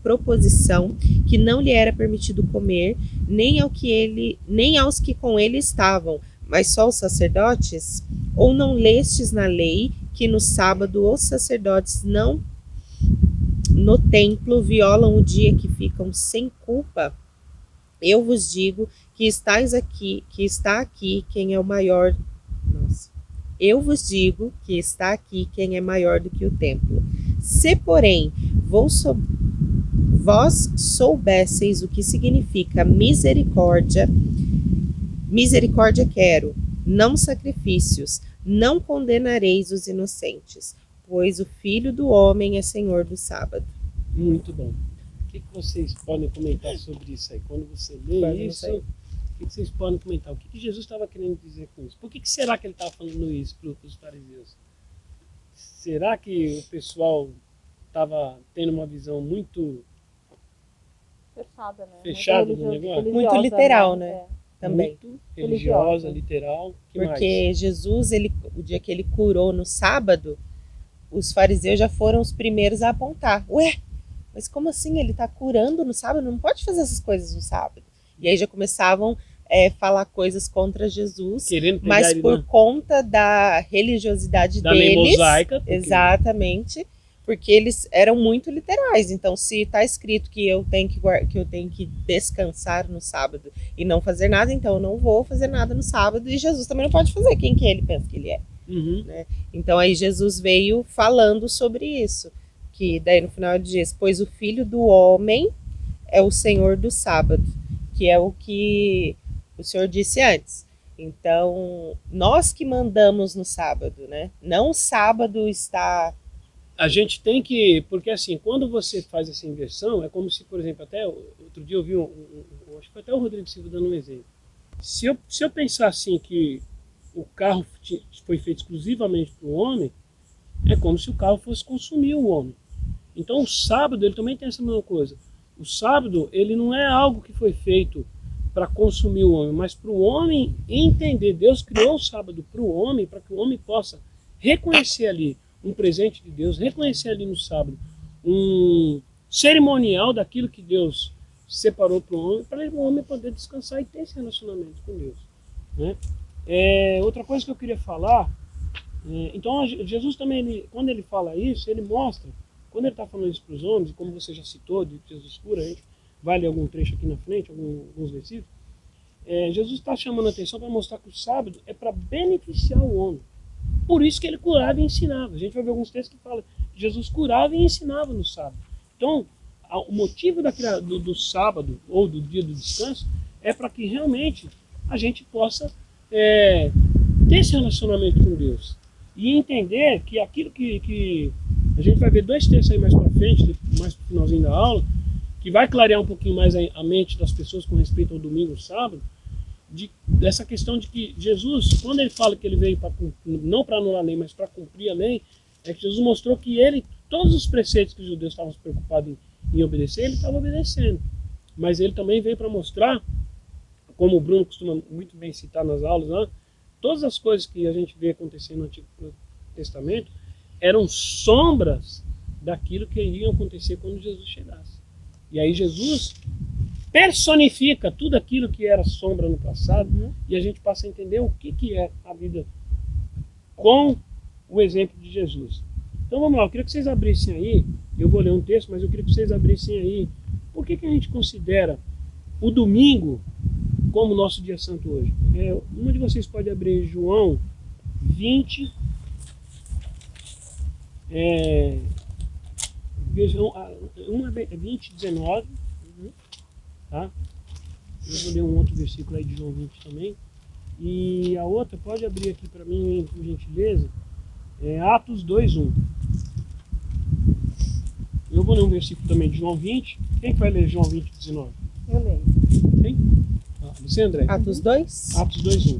proposição, que não lhe era permitido comer, nem aos que com ele estavam, mas só os sacerdotes? Ou não lestes na lei que no sábado os sacerdotes não no templo violam o dia que ficam sem culpa? Eu vos digo que está aqui quem é o maior. Eu vos digo que está aqui quem é maior do que o templo. Se, porém, vós soubesseis o que significa misericórdia quero, não sacrifícios, não condenareis os inocentes, pois o Filho do Homem é Senhor do sábado. Muito bom. O que vocês podem comentar sobre isso aí? Quando você lê isso, o que vocês podem comentar? O que Jesus estava querendo dizer com isso? Por que será que ele estava falando isso para os fariseus? Será que o pessoal estava tendo uma visão muito fechada, do negócio? Muito literal, né? Também. Muito religiosa, literal. Porque mais? Jesus, o dia que ele curou no sábado, os fariseus já foram os primeiros a apontar. Ué, mas como assim? Ele está curando no sábado? Não pode fazer essas coisas no sábado. E aí já começavam a falar coisas contra Jesus, mas por conta da religiosidade deles, lei mosaica, exatamente, porque eles eram muito literais. Então, se está escrito que eu tenho que descansar no sábado e não fazer nada, então eu não vou fazer nada no sábado, e Jesus também não pode fazer. Quem que ele pensa que ele é? Né? Então aí Jesus veio falando sobre isso, que daí no final ele diz: pois o Filho do Homem é o Senhor do sábado, que é o que o Senhor disse antes. Então, nós que mandamos no sábado, né? Não o sábado está... A gente tem que... Porque assim, quando você faz essa inversão, é como se, por exemplo, até outro dia eu vi, acho que foi até o Rodrigo Silva dando um exemplo. Se eu pensar assim que o carro foi feito exclusivamente para o homem, é como se o carro fosse consumir o homem. Então o sábado, ele também tem essa mesma coisa. O sábado, ele não é algo que foi feito para consumir o homem, mas para o homem entender. Deus criou o sábado para o homem, para que o homem possa reconhecer ali um presente de Deus, reconhecer ali no sábado um cerimonial daquilo que Deus separou para o homem, para o homem poder descansar e ter esse relacionamento com Deus, né? Outra coisa que eu queria falar, então Jesus também, quando ele fala isso, ele mostra, quando ele está falando isso para os homens, como você já citou, de Jesus cura, a gente vai ler algum trecho aqui na frente, alguns versículos, Jesus está chamando a atenção para mostrar que o sábado é para beneficiar o homem. Por isso que ele curava e ensinava. A gente vai ver alguns textos que falam que Jesus curava e ensinava no sábado. Então, o motivo do sábado, ou do dia do descanso, é para que realmente a gente possa ter esse relacionamento com Deus. E entender que aquilo que a gente vai ver dois textos aí mais para frente, mais para o finalzinho da aula, que vai clarear um pouquinho mais a mente das pessoas com respeito ao domingo e ao sábado, dessa questão de que Jesus, quando ele fala que ele veio não para anular a lei, mas para cumprir a lei, é que Jesus mostrou que todos os preceitos que os judeus estavam preocupados em obedecer, ele estava obedecendo. Mas ele também veio para mostrar, como o Bruno costuma muito bem citar nas aulas, né, todas as coisas que a gente vê acontecer no Antigo Testamento eram sombras daquilo que iria acontecer quando Jesus chegasse. E aí Jesus personifica tudo aquilo que era sombra no passado, e a gente passa a entender o que é a vida com o exemplo de Jesus. Então vamos lá, eu queria que vocês abrissem aí, eu vou ler um texto, mas eu queria que vocês abrissem aí, por que a gente considera o domingo como nosso dia santo hoje? Uma de vocês pode abrir João 20, 19, tá? Eu vou ler um outro versículo aí de João 20 também. E a outra, pode abrir aqui para mim, por gentileza, é Atos 2:1. Eu vou ler um versículo também de João 20. Quem que vai ler João 20:19? Eu leio. Quem? Você, André? Atos 2? Atos 2:1.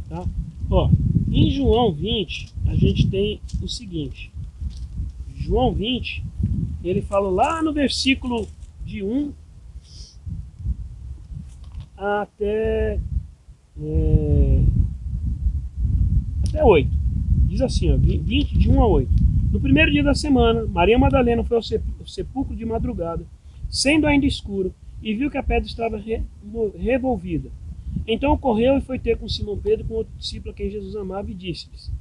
Tá? Ó, em João 20, a gente tem o seguinte. João 20, ele fala lá no versículo de 1 até 8. Diz assim, ó, 20, de 1 a 8. No primeiro dia da semana, Maria Madalena foi ao sepulcro de madrugada, sendo ainda escuro, e viu que a pedra estava revolvida. Então correu e foi ter com Simão Pedro, com outro discípulo a quem Jesus amava, e disse-lhes: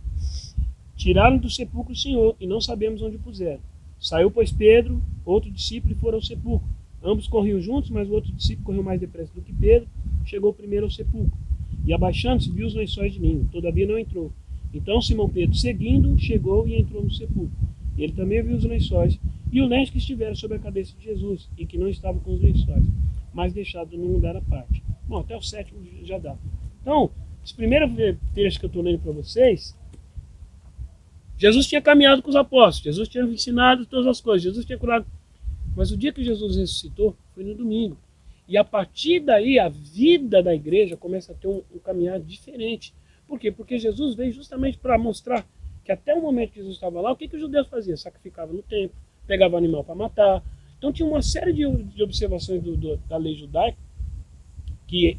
Tiraram do sepulcro o Senhor, e não sabemos onde o puseram. Saiu, pois, Pedro, outro discípulo, e foram ao sepulcro. Ambos corriam juntos, mas o outro discípulo correu mais depressa do que Pedro, chegou primeiro ao sepulcro. E abaixando-se, viu os lençóis de linho, todavia não entrou. Então Simão Pedro, seguindo, chegou e entrou no sepulcro. Ele também viu os lençóis, e o lenço que estivera sobre a cabeça de Jesus, e que não estava com os lençóis, mas deixado num lugar à parte. Bom, até o 7 já dá. Então, esse primeiro texto que eu estou lendo para vocês, Jesus tinha caminhado com os apóstolos, Jesus tinha ensinado todas as coisas, Jesus tinha curado. Mas o dia que Jesus ressuscitou foi no domingo. E a partir daí, a vida da igreja começa a ter um caminhar diferente. Por quê? Porque Jesus veio justamente para mostrar que até o momento que Jesus estava lá, o que os judeus faziam? Sacrificavam no templo, pegavam animal para matar. Então tinha uma série de observações da lei judaica que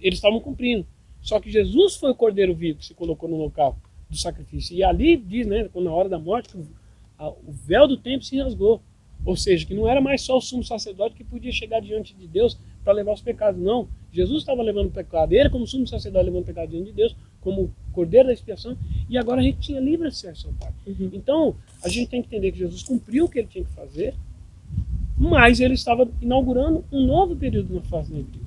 eles estavam cumprindo. Só que Jesus foi o cordeiro vivo que se colocou no local do sacrifício. E ali diz, né, na hora da morte, que o véu do templo se rasgou. Ou seja, que não era mais só o sumo sacerdote que podia chegar diante de Deus para levar os pecados. Não, Jesus estava levando o pecado. Ele, como sumo sacerdote, levando o pecado diante de Deus, como cordeiro da expiação. E agora a gente tinha livre acesso ao Pai. Então, a gente tem que entender que Jesus cumpriu o que ele tinha que fazer, mas ele estava inaugurando um novo período na face da igreja.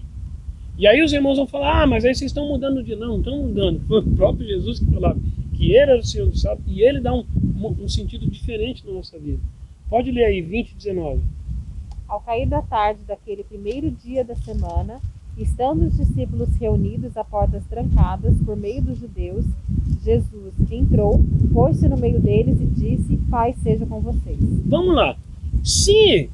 E aí os irmãos vão falar, mas aí vocês estão mudando de... Não estão mudando. Foi o próprio Jesus que falava que ele era o Senhor do sábado, e ele dá um sentido diferente na nossa vida. Pode ler aí, 20:19. Ao cair da tarde daquele primeiro dia da semana, estando os discípulos reunidos a portas trancadas por meio dos judeus, Jesus entrou, pôs-se no meio deles e disse: Paz seja com vocês. Vamos lá. Se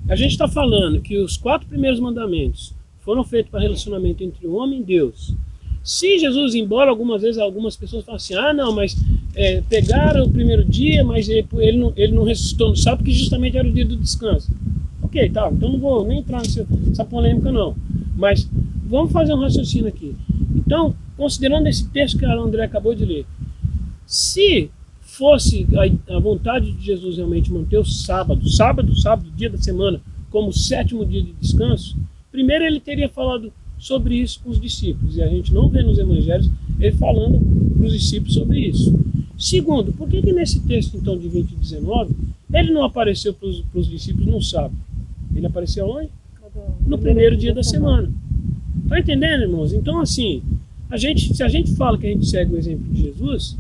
a gente está falando que os 4 primeiros mandamentos foram feitos para relacionamento entre o homem e Deus, se Jesus, embora algumas vezes algumas pessoas falam assim, não, mas pegaram o primeiro dia, mas ele não ressuscitou no sábado, porque justamente era o dia do descanso. Ok, tá, então não vou nem entrar nessa polêmica não. Mas vamos fazer um raciocínio aqui. Então, considerando esse texto que a André acabou de ler, se fosse a vontade de Jesus realmente manter o sábado, dia da semana, como o 7º dia de descanso, primeiro ele teria falado sobre isso com os discípulos, e a gente não vê nos evangelhos ele falando para os discípulos sobre isso. Segundo, por que nesse texto então de 20:19 ele não apareceu para os discípulos no sábado? Ele apareceu onde? No primeiro dia da semana. Tá entendendo, irmãos? Então assim, se a gente fala que a gente segue o exemplo de Jesus,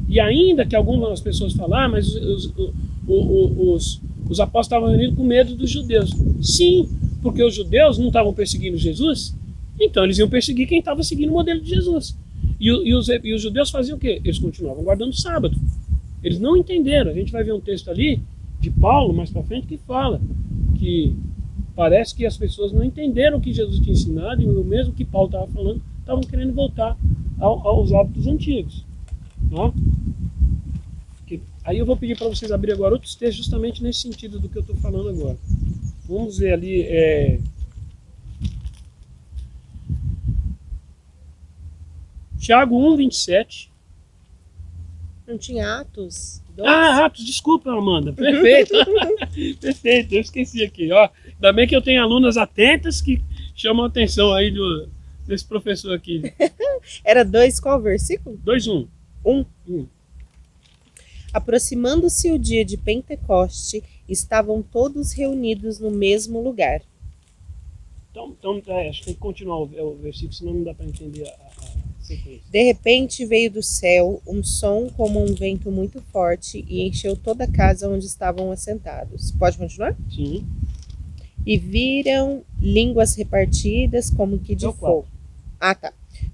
e ainda que algumas pessoas falam, mas os apóstolos estavam reunidos com medo dos judeus. Sim, porque os judeus não estavam perseguindo Jesus, então eles iam perseguir quem estava seguindo o modelo de Jesus. E os judeus faziam o quê? Eles continuavam guardando o sábado. Eles não entenderam. A gente vai ver um texto ali de Paulo, mais para frente, que fala que parece que as pessoas não entenderam o que Jesus tinha ensinado, e o mesmo que Paulo estava falando, estavam querendo voltar aos hábitos antigos. Tá? Aí eu vou pedir para vocês abrirem agora outros textos justamente nesse sentido do que eu estou falando agora. Vamos ver ali, Tiago 1:27. Não tinha Atos 2? Atos, desculpa, Amanda. Perfeito. Perfeito, eu esqueci aqui. Ó, ainda bem que eu tenho alunas atentas que chamam a atenção aí desse professor aqui. Era 2, qual versículo? 2:1. 1. Aproximando-se o dia de Pentecoste, estavam todos reunidos no mesmo lugar. Então acho que tem que continuar o versículo, senão não dá para entender a sequência. De repente veio do céu um som como um vento muito forte e encheu toda a casa onde estavam assentados. Pode continuar? Sim. E viram línguas repartidas como que de Deu fogo.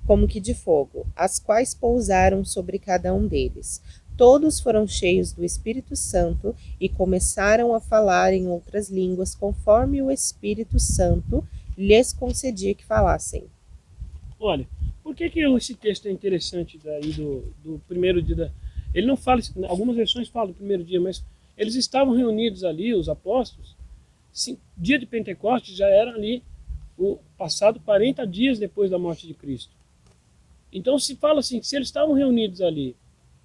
Como que de fogo, as quais pousaram sobre cada um deles. Todos foram cheios do Espírito Santo e começaram a falar em outras línguas, conforme o Espírito Santo lhes concedia que falassem. Olha, por que esse texto é interessante daí do primeiro dia da... Ele não fala, algumas versões falam do primeiro dia, mas eles estavam reunidos ali, os apóstolos, dia de Pentecostes já era ali, o passado 40 dias depois da morte de Cristo. Então se fala assim, se eles estavam reunidos ali,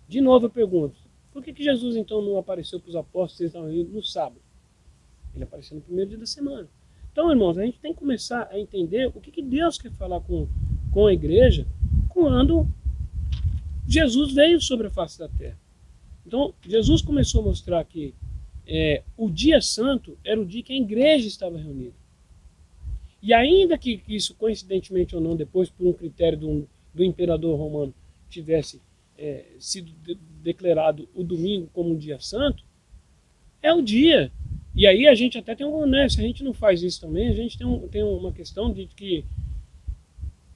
de novo eu pergunto, por que Jesus então não apareceu para os apóstolos, eles estavam reunidos no sábado? Ele apareceu no primeiro dia da semana. Então, irmãos, a gente tem que começar a entender o que Deus quer falar com a igreja quando Jesus veio sobre a face da terra. Então, Jesus começou a mostrar que o dia santo era o dia que a igreja estava reunida. E ainda que isso, coincidentemente ou não, depois por um critério do imperador romano, tivesse sido declarado o domingo como um dia santo, é o dia. E aí a gente até tem se a gente não faz isso também, a gente tem uma questão de que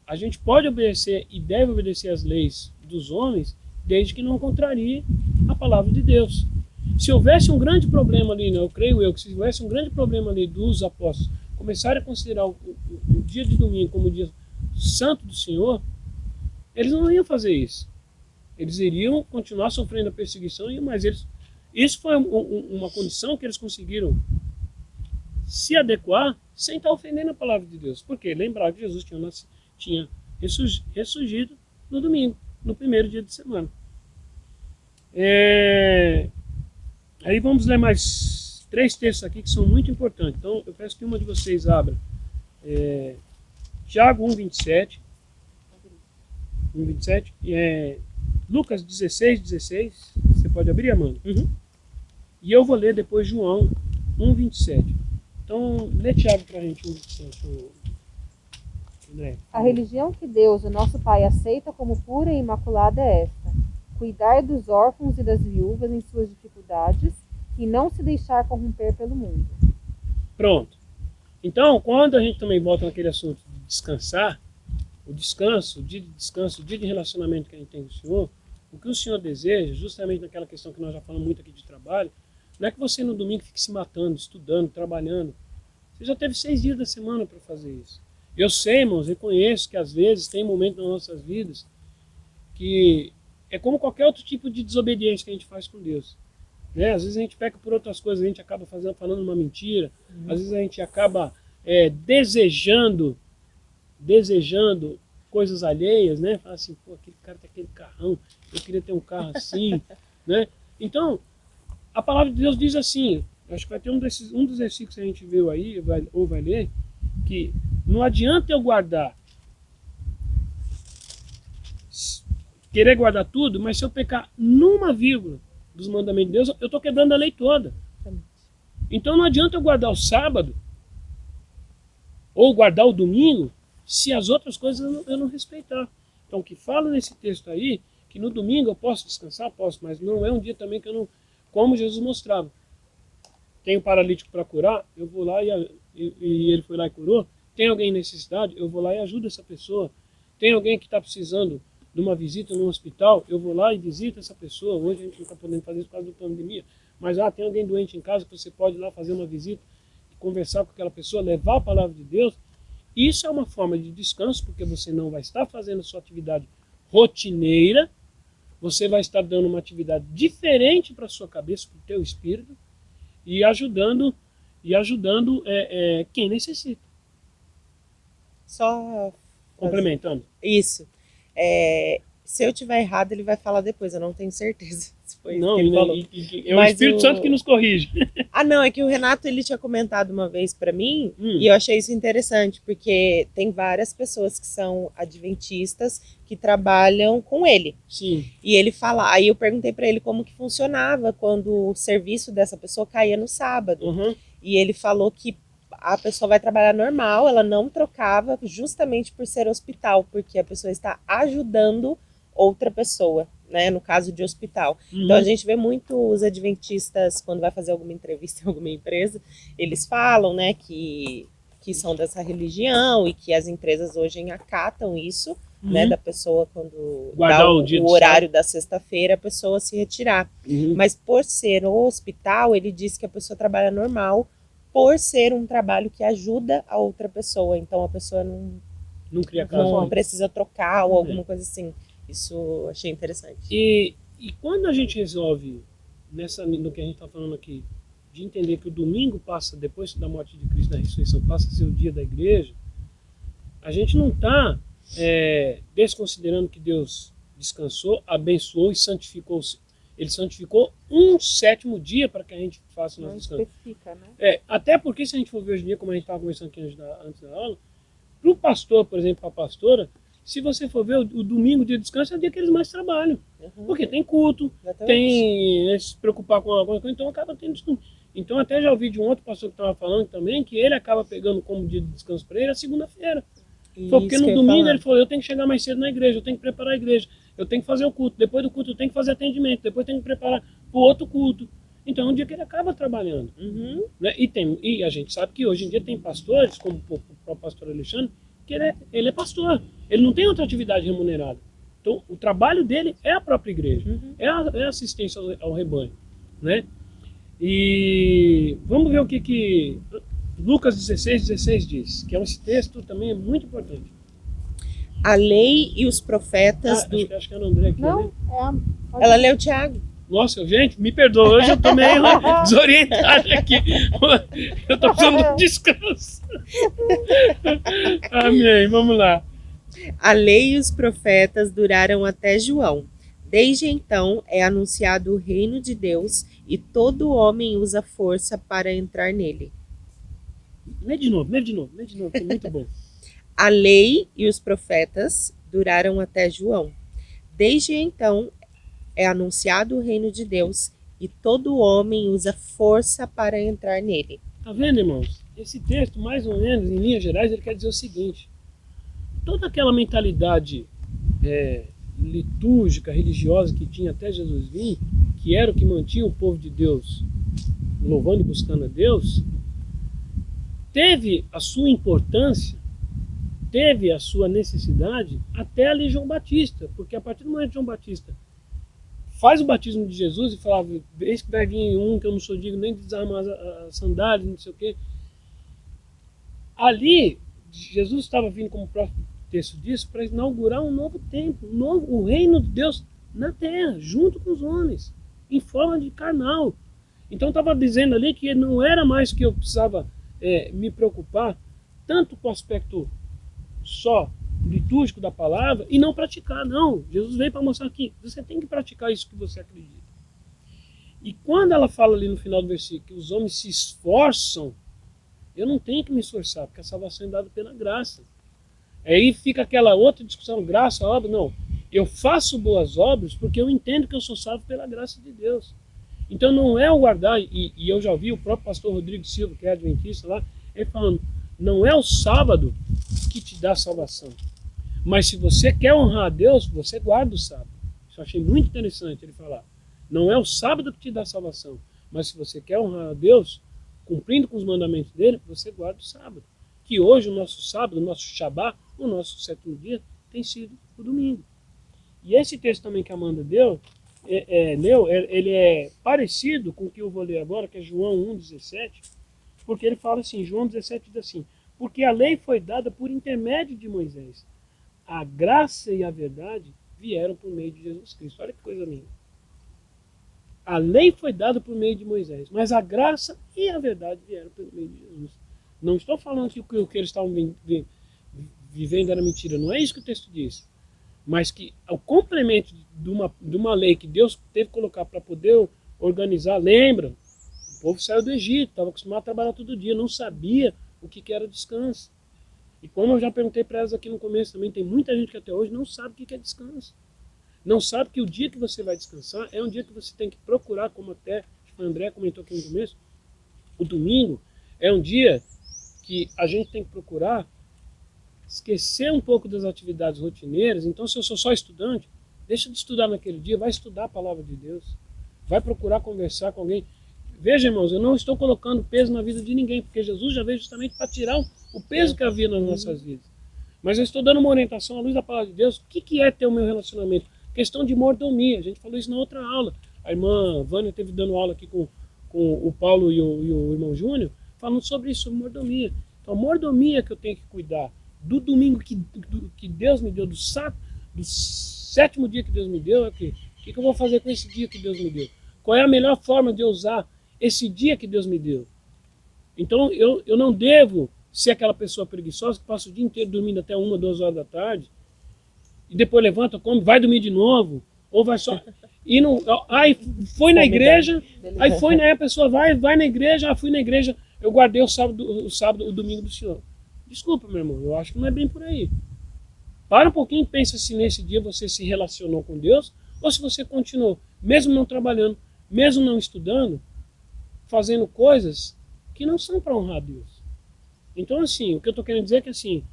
a gente pode obedecer e deve obedecer às leis dos homens, desde que não contrarie a palavra de Deus. Se houvesse um grande problema ali, eu creio que se houvesse um grande problema ali dos apóstolos começarem a considerar o dia de domingo como o dia santo do Senhor, eles não iam fazer isso. Eles iriam continuar sofrendo a perseguição, mas isso foi uma condição que eles conseguiram se adequar sem estar ofendendo a palavra de Deus. Porque lembrar que Jesus tinha ressurgido no domingo, no primeiro dia de semana. Aí vamos ler mais 3 textos aqui que são muito importantes. Então eu peço que uma de vocês abra Tiago 1:27, e Lucas 16:16. Você pode abrir, Amanda? Uhum. E eu vou ler depois João 1:27. Então lê Tiago para a gente 1:27. André. A religião que Deus, o nosso Pai, aceita como pura e imaculada é esta: cuidar dos órfãos e das viúvas em suas dificuldades e não se deixar corromper pelo mundo. Pronto. Então, quando a gente também volta naquele assunto de descansar, o descanso, o dia de descanso, o dia de relacionamento que a gente tem com o Senhor, o que o Senhor deseja, justamente naquela questão que nós já falamos muito aqui de trabalho, não é que você no domingo fique se matando, estudando, trabalhando. Você já teve 6 dias da semana para fazer isso. Eu sei, irmãos, reconheço que às vezes tem momentos nas nossas vidas que é como qualquer outro tipo de desobediência que a gente faz com Deus. Né? Às vezes a gente peca por outras coisas, a gente acaba falando uma mentira, às vezes a gente acaba desejando coisas alheias, né? Fala assim, pô, aquele cara tem aquele carrão, eu queria ter um carro assim, né? Então, a palavra de Deus diz assim, acho que vai ter um dos versículos que a gente viu aí, ou vai ler, que não adianta eu querer guardar tudo, mas se eu pecar numa vírgula dos mandamentos de Deus, eu estou quebrando a lei toda. Então não adianta eu guardar o sábado ou guardar o domingo se as outras coisas eu não respeitar. Então o que fala nesse texto aí, que no domingo eu posso descansar, posso, mas não é um dia também que eu não, como Jesus mostrava. Tem um paralítico para curar, eu vou lá e ele foi lá e curou. Tem alguém em necessidade, eu vou lá e ajudo essa pessoa. Tem alguém que está precisando de uma visita no hospital, eu vou lá e visito essa pessoa. Hoje a gente não está podendo fazer isso por causa da pandemia, mas tem alguém doente em casa que você pode ir lá fazer uma visita, conversar com aquela pessoa, levar a palavra de Deus. Isso é uma forma de descanso, porque você não vai estar fazendo a sua atividade rotineira, você vai estar dando uma atividade diferente para a sua cabeça, para o teu espírito, e ajudando quem necessita. Só complementando. Isso. Se eu tiver errado, ele vai falar depois, eu não tenho certeza se foi isso que ele falou. É o Espírito Santo que nos corrige. Não, é que o Renato ele tinha comentado uma vez para mim, e eu achei isso interessante, porque tem várias pessoas que são adventistas que trabalham com ele. Sim. E ele fala, aí eu perguntei para ele como que funcionava quando o serviço dessa pessoa caía no sábado. Uhum. E ele falou que a pessoa vai trabalhar normal, ela não trocava justamente por ser hospital, porque a pessoa está ajudando outra pessoa, né? No caso de hospital. Então a gente vê muito os adventistas, quando vai fazer alguma entrevista em alguma empresa, eles falam, né, que são dessa religião e que as empresas hoje acatam isso, né, da pessoa quando Guardar dá o dia do horário da sexta-feira, a pessoa se retirar. Mas por ser um hospital, ele diz que a pessoa trabalha normal, por ser um trabalho que ajuda a outra pessoa. Então a pessoa Não cria caso. não precisa trocar ou alguma coisa assim. Isso eu achei interessante. E quando a gente resolve, no que a gente está falando aqui, de entender que o domingo passa, depois da morte de Cristo, da ressurreição, passa a ser o dia da igreja, a gente não está desconsiderando que Deus descansou, abençoou e santificou. Ele santificou um 7º dia para que a gente faça o nosso descanso. Especifica, né? Até porque, se a gente for ver hoje em dia, como a gente estava conversando aqui antes da aula, para o pastor, por exemplo, para a pastora, se você for ver, o domingo, o dia de descanso, é o dia que eles mais trabalham. Porque tem culto, tem se preocupar com alguma coisa, então acaba tendo descanso. Então até já ouvi de um outro pastor que estava falando também, que ele acaba pegando como dia de descanso para ele a segunda-feira. Porque no domingo ele falou, eu tenho que chegar mais cedo na igreja, eu tenho que preparar a igreja, eu tenho que fazer o culto, depois do culto eu tenho que fazer atendimento, depois eu tenho que preparar para o outro culto. Então é um dia que ele acaba trabalhando. Né? E a gente sabe que hoje em dia tem pastores, como o próprio pastor Alexandre, que ele é pastor, ele não tem outra atividade remunerada. Então o trabalho dele é a própria igreja, é a assistência ao rebanho. Né? E vamos ver o que Lucas 16:16 diz, que esse texto também é muito importante. A lei e os profetas... Acho que era o André aqui. Não, né? Ela leu Tiago. Nossa, gente, me perdoa, hoje eu tô meio desorientado aqui. Eu tô precisando de descanso. Amém, vamos lá. A lei e os profetas duraram até João. Desde então é anunciado o reino de Deus e todo homem usa força para entrar nele. Lê de novo, que é muito bom. A lei e os profetas duraram até João. Desde então é anunciado o reino de Deus e todo homem usa força para entrar nele. Tá vendo, irmãos? Esse texto, mais ou menos, em linhas gerais, ele quer dizer o seguinte. Toda aquela mentalidade litúrgica, religiosa que tinha até Jesus vir, que era o que mantinha o povo de Deus louvando e buscando a Deus, teve a sua importância, teve a sua necessidade até ali João Batista, porque a partir do momento que João Batista faz o batismo de Jesus e falava, eis que vai vir um que eu não sou digno nem de desarmar as sandálias, não sei o quê. Ali, Jesus estava vindo, como o próprio texto diz, para inaugurar um novo tempo, o reino de Deus na terra, junto com os homens, em forma de carnal. Então estava dizendo ali que não era mais que eu precisava me preocupar tanto com o aspecto só litúrgico da palavra e não praticar, não. Jesus veio para mostrar que você tem que praticar isso que você acredita. E quando ela fala ali no final do versículo que os homens se esforçam, eu não tenho que me esforçar, porque a salvação é dada pela graça. Aí fica aquela outra discussão, graça, obra, não. Eu faço boas obras porque eu entendo que eu sou salvo pela graça de Deus. Então não é o guardar, e eu já ouvi o próprio pastor Rodrigo Silva, que é adventista lá, ele falando, não é o sábado que te dá salvação. Mas se você quer honrar a Deus, você guarda o sábado. Isso eu achei muito interessante ele falar. Não é o sábado que te dá salvação, mas se você quer honrar a Deus, cumprindo com os mandamentos dele, você guarda o sábado. Que hoje o nosso sábado, o nosso Shabá, o nosso 7º dia, tem sido o domingo. E esse texto também que a Amanda leu, ele é parecido com o que eu vou ler agora, que é João 1,17, porque ele fala assim, João 17 diz assim, porque a lei foi dada por intermédio de Moisés. A graça e a verdade vieram por meio de Jesus Cristo. Olha que coisa linda. A lei foi dada por meio de Moisés, mas a graça e a verdade vieram por meio de Jesus. Não estou falando que o que eles estavam vivendo era mentira, não é isso que o texto diz. Mas que o complemento de uma lei que Deus teve que colocar para poder organizar, lembra? O povo saiu do Egito, estava acostumado a trabalhar todo dia, não sabia o que era descanso. E como eu já perguntei para elas aqui no começo também, tem muita gente que até hoje não sabe o que é descanso. Não sabe que o dia que você vai descansar é um dia que você tem que procurar, como até o André comentou aqui no começo, o domingo é um dia que a gente tem que procurar esquecer um pouco das atividades rotineiras. Então, se eu sou só estudante, Deixa de estudar naquele dia, vai estudar a palavra de Deus. Vai procurar conversar com alguém. Veja, irmãos, eu não estou colocando peso na vida de ninguém, porque Jesus já veio justamente para tirar o peso que havia nas nossas vidas. Mas eu estou dando uma orientação à luz da palavra de Deus. O que é ter o meu relacionamento? Questão de mordomia. A gente falou isso na outra aula. A irmã Vânia esteve dando aula aqui com o Paulo e o irmão Júnior, falando sobre isso, sobre mordomia. Então, a mordomia que eu tenho que cuidar do domingo que Deus me deu, do 7º dia que Deus me deu, é o quê? O que eu vou fazer com esse dia que Deus me deu? Qual é a melhor forma de eu usar esse dia que Deus me deu? Então, eu não devo ser aquela pessoa preguiçosa que passa o dia inteiro dormindo até 1, 2 horas da tarde, e depois levanta, come, vai dormir de novo, ou vai só... E não, aí foi na igreja, aí foi, né, a pessoa vai na igreja, fui na igreja, eu guardei o domingo do Senhor. Desculpa, meu irmão, eu acho que não é bem por aí. Para um pouquinho e pensa se nesse dia você se relacionou com Deus, ou se você continuou, mesmo não trabalhando, mesmo não estudando, fazendo coisas que não são para honrar Deus. Então, assim, o que eu estou querendo dizer é que, assim,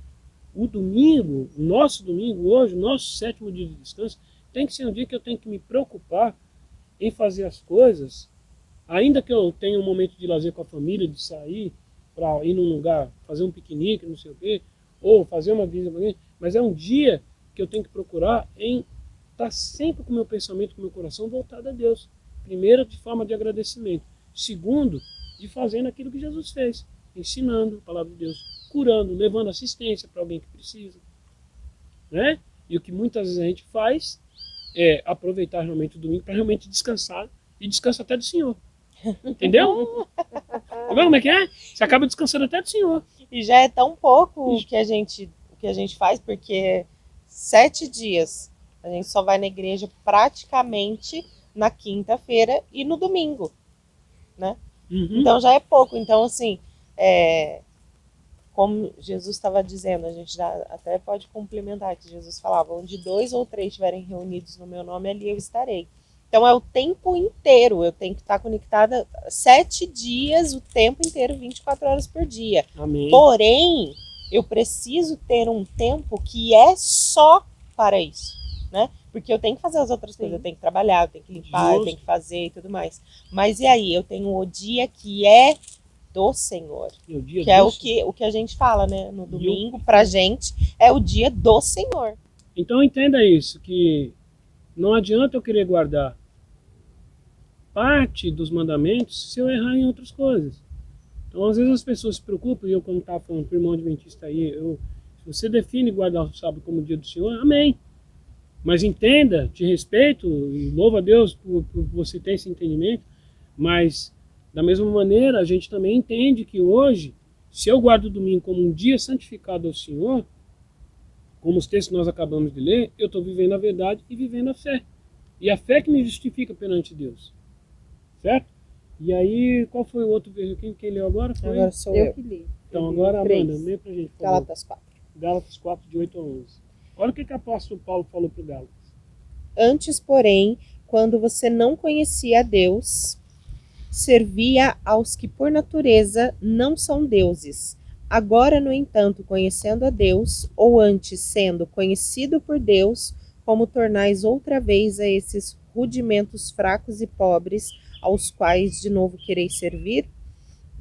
o domingo, o nosso domingo hoje, o nosso 7º dia de descanso, tem que ser um dia que eu tenho que me preocupar em fazer as coisas, ainda que eu tenha um momento de lazer com a família, de sair para ir num lugar, fazer um piquenique, não sei o quê, ou fazer uma visita para alguém, mas é um dia que eu tenho que procurar em estar sempre com o meu pensamento, com o meu coração voltado a Deus. Primeiro, de forma de agradecimento. Segundo, de fazendo aquilo que Jesus fez, ensinando a palavra de Deus, curando, levando assistência para alguém que precisa. Né? E o que muitas vezes a gente faz é aproveitar realmente o domingo para realmente descansar, e descansa até do Senhor. Entendeu? Tá vendo como é que é? Você acaba descansando até do Senhor. E já é tão pouco o que a gente faz, porque 7 dias a gente só vai na igreja praticamente na quinta-feira e no domingo, né? Uhum. Então já é pouco. Então, assim, como Jesus estava dizendo, a gente já até pode complementar que Jesus falava, onde 2 ou 3 estiverem reunidos no meu nome, ali eu estarei. Então é o tempo inteiro, eu tenho que estar conectada 7 dias, o tempo inteiro, 24 horas por dia. Amém. Porém, eu preciso ter um tempo que é só para isso, né? Porque eu tenho que fazer as outras coisas, eu tenho que trabalhar, eu tenho que limpar, eu tenho que fazer e tudo mais. Mas e aí, eu tenho o dia que é do Senhor, que é o que a gente fala, né? No domingo, pra gente, é o dia do Senhor. Então entenda isso, que não adianta eu querer guardar parte dos mandamentos se eu errar em outras coisas. Então, às vezes as pessoas se preocupam, e eu, como estava falando para o irmão adventista aí, se você define guardar o sábado como dia do Senhor, amém. Mas entenda, te respeito, e louvo a Deus por você ter esse entendimento, mas da mesma maneira a gente também entende que hoje, se eu guardo o domingo como um dia santificado ao Senhor, como os textos que nós acabamos de ler, eu estou vivendo a verdade e vivendo a fé. E a fé que me justifica perante Deus. Certo? E aí, qual foi o outro versículo? Quem leu agora? Foi? Agora sou eu. que li. Então, agora, Amanda, lê pra gente. Gálatas 4. Gálatas 4, de 8 a 11. Olha o que o apóstolo Paulo falou para o Gálatas. Antes, porém, quando você não conhecia a Deus, servia aos que por natureza não são deuses. Agora, no entanto, conhecendo a Deus, ou antes sendo conhecido por Deus, como tornais outra vez a esses rudimentos fracos e pobres, aos quais de novo quereis servir?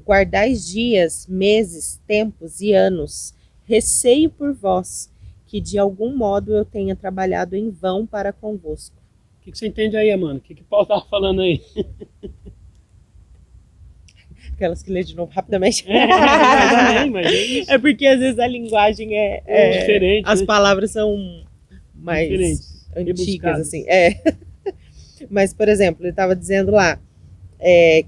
Guardais dias, meses, tempos e anos. Receio por vós, que de algum modo eu tenha trabalhado em vão para convosco. O que você entende aí, Amanda? O que Paulo estava falando aí? Aquelas que lê de novo rapidamente. Mas é isso. É porque às vezes a linguagem é diferente. As né? palavras são mais Diferentes, antigas, rebuscadas. assim. Mas, por exemplo, ele estava dizendo lá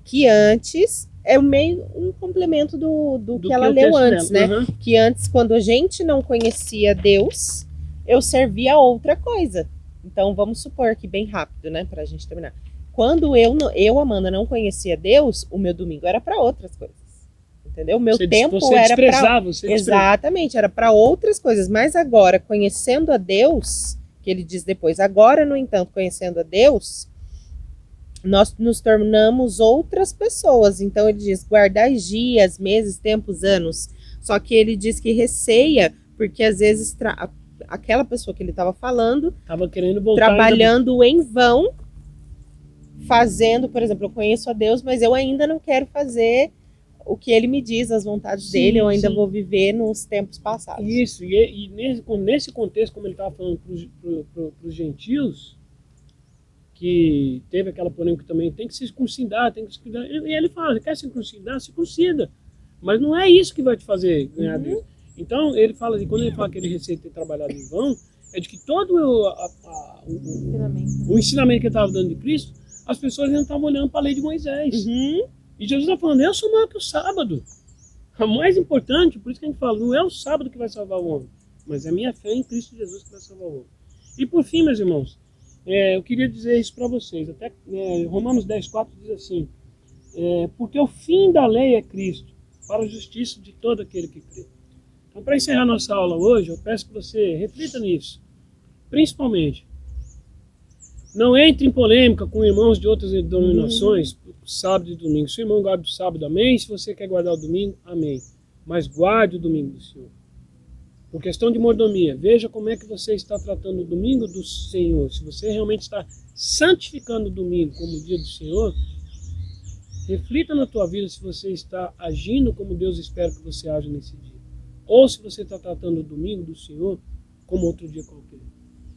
que antes é meio um complemento do que ela leu antes, né? Uhum. Que antes, quando a gente não conhecia Deus, eu servia a outra coisa. Então, vamos supor que bem rápido, né? Pra gente terminar. Quando eu, Amanda, não conhecia Deus, o meu domingo era para outras coisas. Entendeu? O meu tempo era para... Exatamente, era para outras coisas. Mas agora, conhecendo a Deus, que ele diz depois, agora, no entanto, conhecendo a Deus, nós nos tornamos outras pessoas. Então, ele diz, guardai dias, meses, tempos, anos. Só que ele diz que receia, porque às vezes aquela pessoa que ele estava falando, Tava querendo voltar. trabalhando em vão, fazendo, por exemplo, eu conheço a Deus, mas eu ainda não quero fazer o que ele me diz, as vontades dele, eu ainda vou viver nos tempos passados. Isso, e nesse contexto, como ele estava falando para os gentios, que teve aquela polêmica também, tem que se circuncidar, tem que se circuncidar. E ele fala, quer se circuncidar? Circuncida. Mas não é isso que vai te fazer ganhar Deus. Então, ele fala, quando ele fala que ele receita ter trabalhado em vão, é de que todo o ensinamento que ele estava dando de Cristo, as pessoas ainda estavam olhando para a lei de Moisés. E Jesus está falando, eu sou maior que o sábado. O mais importante, por isso que a gente fala, não é o sábado que vai salvar o homem, mas é a minha fé em Cristo Jesus que vai salvar o homem. E por fim, meus irmãos, eu queria dizer isso para vocês. Até Romanos 10,4 diz assim, porque o fim da lei é Cristo, para a justiça de todo aquele que crê. Então, para encerrar nossa aula hoje, eu peço que você reflita nisso. Principalmente, não entre em polêmica com irmãos de outras denominações, sábado e domingo. Se o irmão guarda o sábado, amém. Se você quer guardar o domingo, amém. Mas guarde o domingo do Senhor. Por questão de mordomia, veja como é que você está tratando o domingo do Senhor. Se você realmente está santificando o domingo como o dia do Senhor, reflita na tua vida se você está agindo como Deus espera que você haja nesse dia. Ou se você está tratando o domingo do Senhor como outro dia qualquer.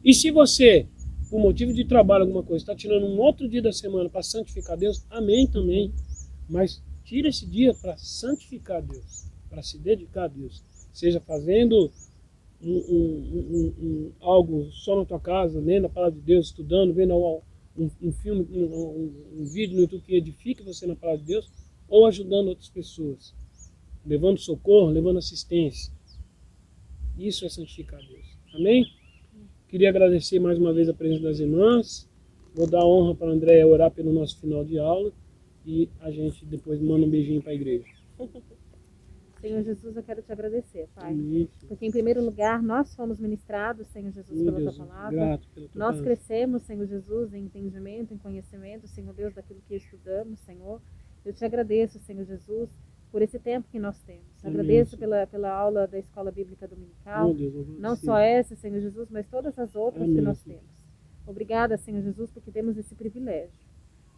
E se você, por motivo de trabalho, alguma coisa, está tirando um outro dia da semana para santificar Deus, amém também. Mas tira esse dia para santificar Deus, para se dedicar a Deus. Seja fazendo algo só na tua casa, lendo a palavra de Deus, estudando, vendo um filme, um vídeo no YouTube que edifique você na palavra de Deus, ou ajudando outras pessoas, levando socorro, levando assistência. Isso é santificar Deus. Amém? Queria agradecer mais uma vez a presença das irmãs. Vou dar honra para a Andréia orar pelo nosso final de aula e a gente depois manda um beijinho para a igreja. Senhor Jesus, eu quero te agradecer, Pai. Amém. Porque, em primeiro lugar, nós fomos ministrados, Senhor Jesus, pela Deus, tua palavra. grato pela tua Nós palavra. crescemos, Senhor Jesus, em entendimento, em conhecimento, Senhor Deus, daquilo que estudamos, Senhor. Eu te agradeço, Senhor Jesus, por esse tempo que nós temos. Amém. Agradeço pela aula da Escola Bíblica Dominical. Oh, Deus, louvado Não seja. só essa, Senhor Jesus, mas todas as outras Amém. que nós temos. Obrigada, Senhor Jesus, porque temos esse privilégio.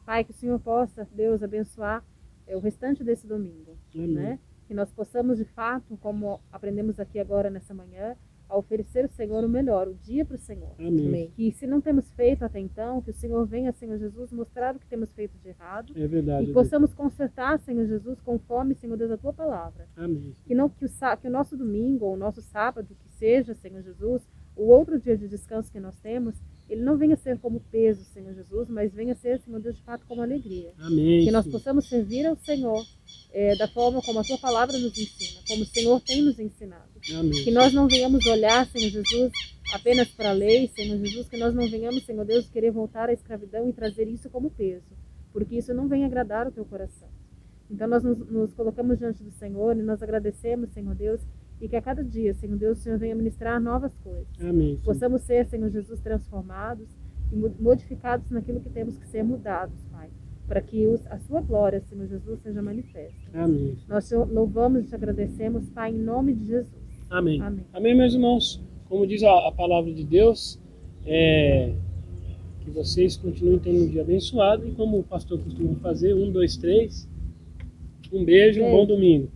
Pai, que o Senhor possa, Deus, abençoar o restante desse domingo, Amém. né? Que nós possamos, de fato, como aprendemos aqui agora nessa manhã, a oferecer ao Senhor o melhor, o dia para o Senhor. Amém. Que se não temos feito até então, que o Senhor venha, Senhor Jesus, mostrar o que temos feito de errado. É verdade. E possamos consertar, Senhor Jesus, conforme, Senhor Deus, a Tua palavra. Amém. Que o nosso domingo ou o nosso sábado, que seja, Senhor Jesus, o outro dia de descanso que nós temos, ele não venha ser como peso, Senhor Jesus, mas venha ser, Senhor Deus, de fato, como alegria. Amém. Que nós Senhor. possamos servir ao Senhor da forma como a Tua palavra nos ensina, como o Senhor tem nos ensinado. Amém. Que nós não venhamos olhar, Senhor Jesus, apenas para a lei, Senhor Jesus, que nós não venhamos, Senhor Deus, querer voltar à escravidão e trazer isso como peso, porque isso não vem agradar o Teu coração. Então nós nos colocamos diante do Senhor e nós agradecemos, Senhor Deus, e que a cada dia, Senhor Deus, o Senhor venha ministrar novas coisas. Amém. Senhor. Possamos ser, Senhor Jesus, transformados e modificados naquilo que temos que ser mudados, Pai, para que a Sua glória, Senhor Jesus, seja manifesta. Amém. Nós te louvamos e te agradecemos, Pai, em nome de Jesus. Amém. Amém. Amém, meus irmãos. Como diz a palavra de Deus, que vocês continuem tendo um dia abençoado. E como o pastor costuma fazer, 1, 2, 3. Um beijo, um bom domingo.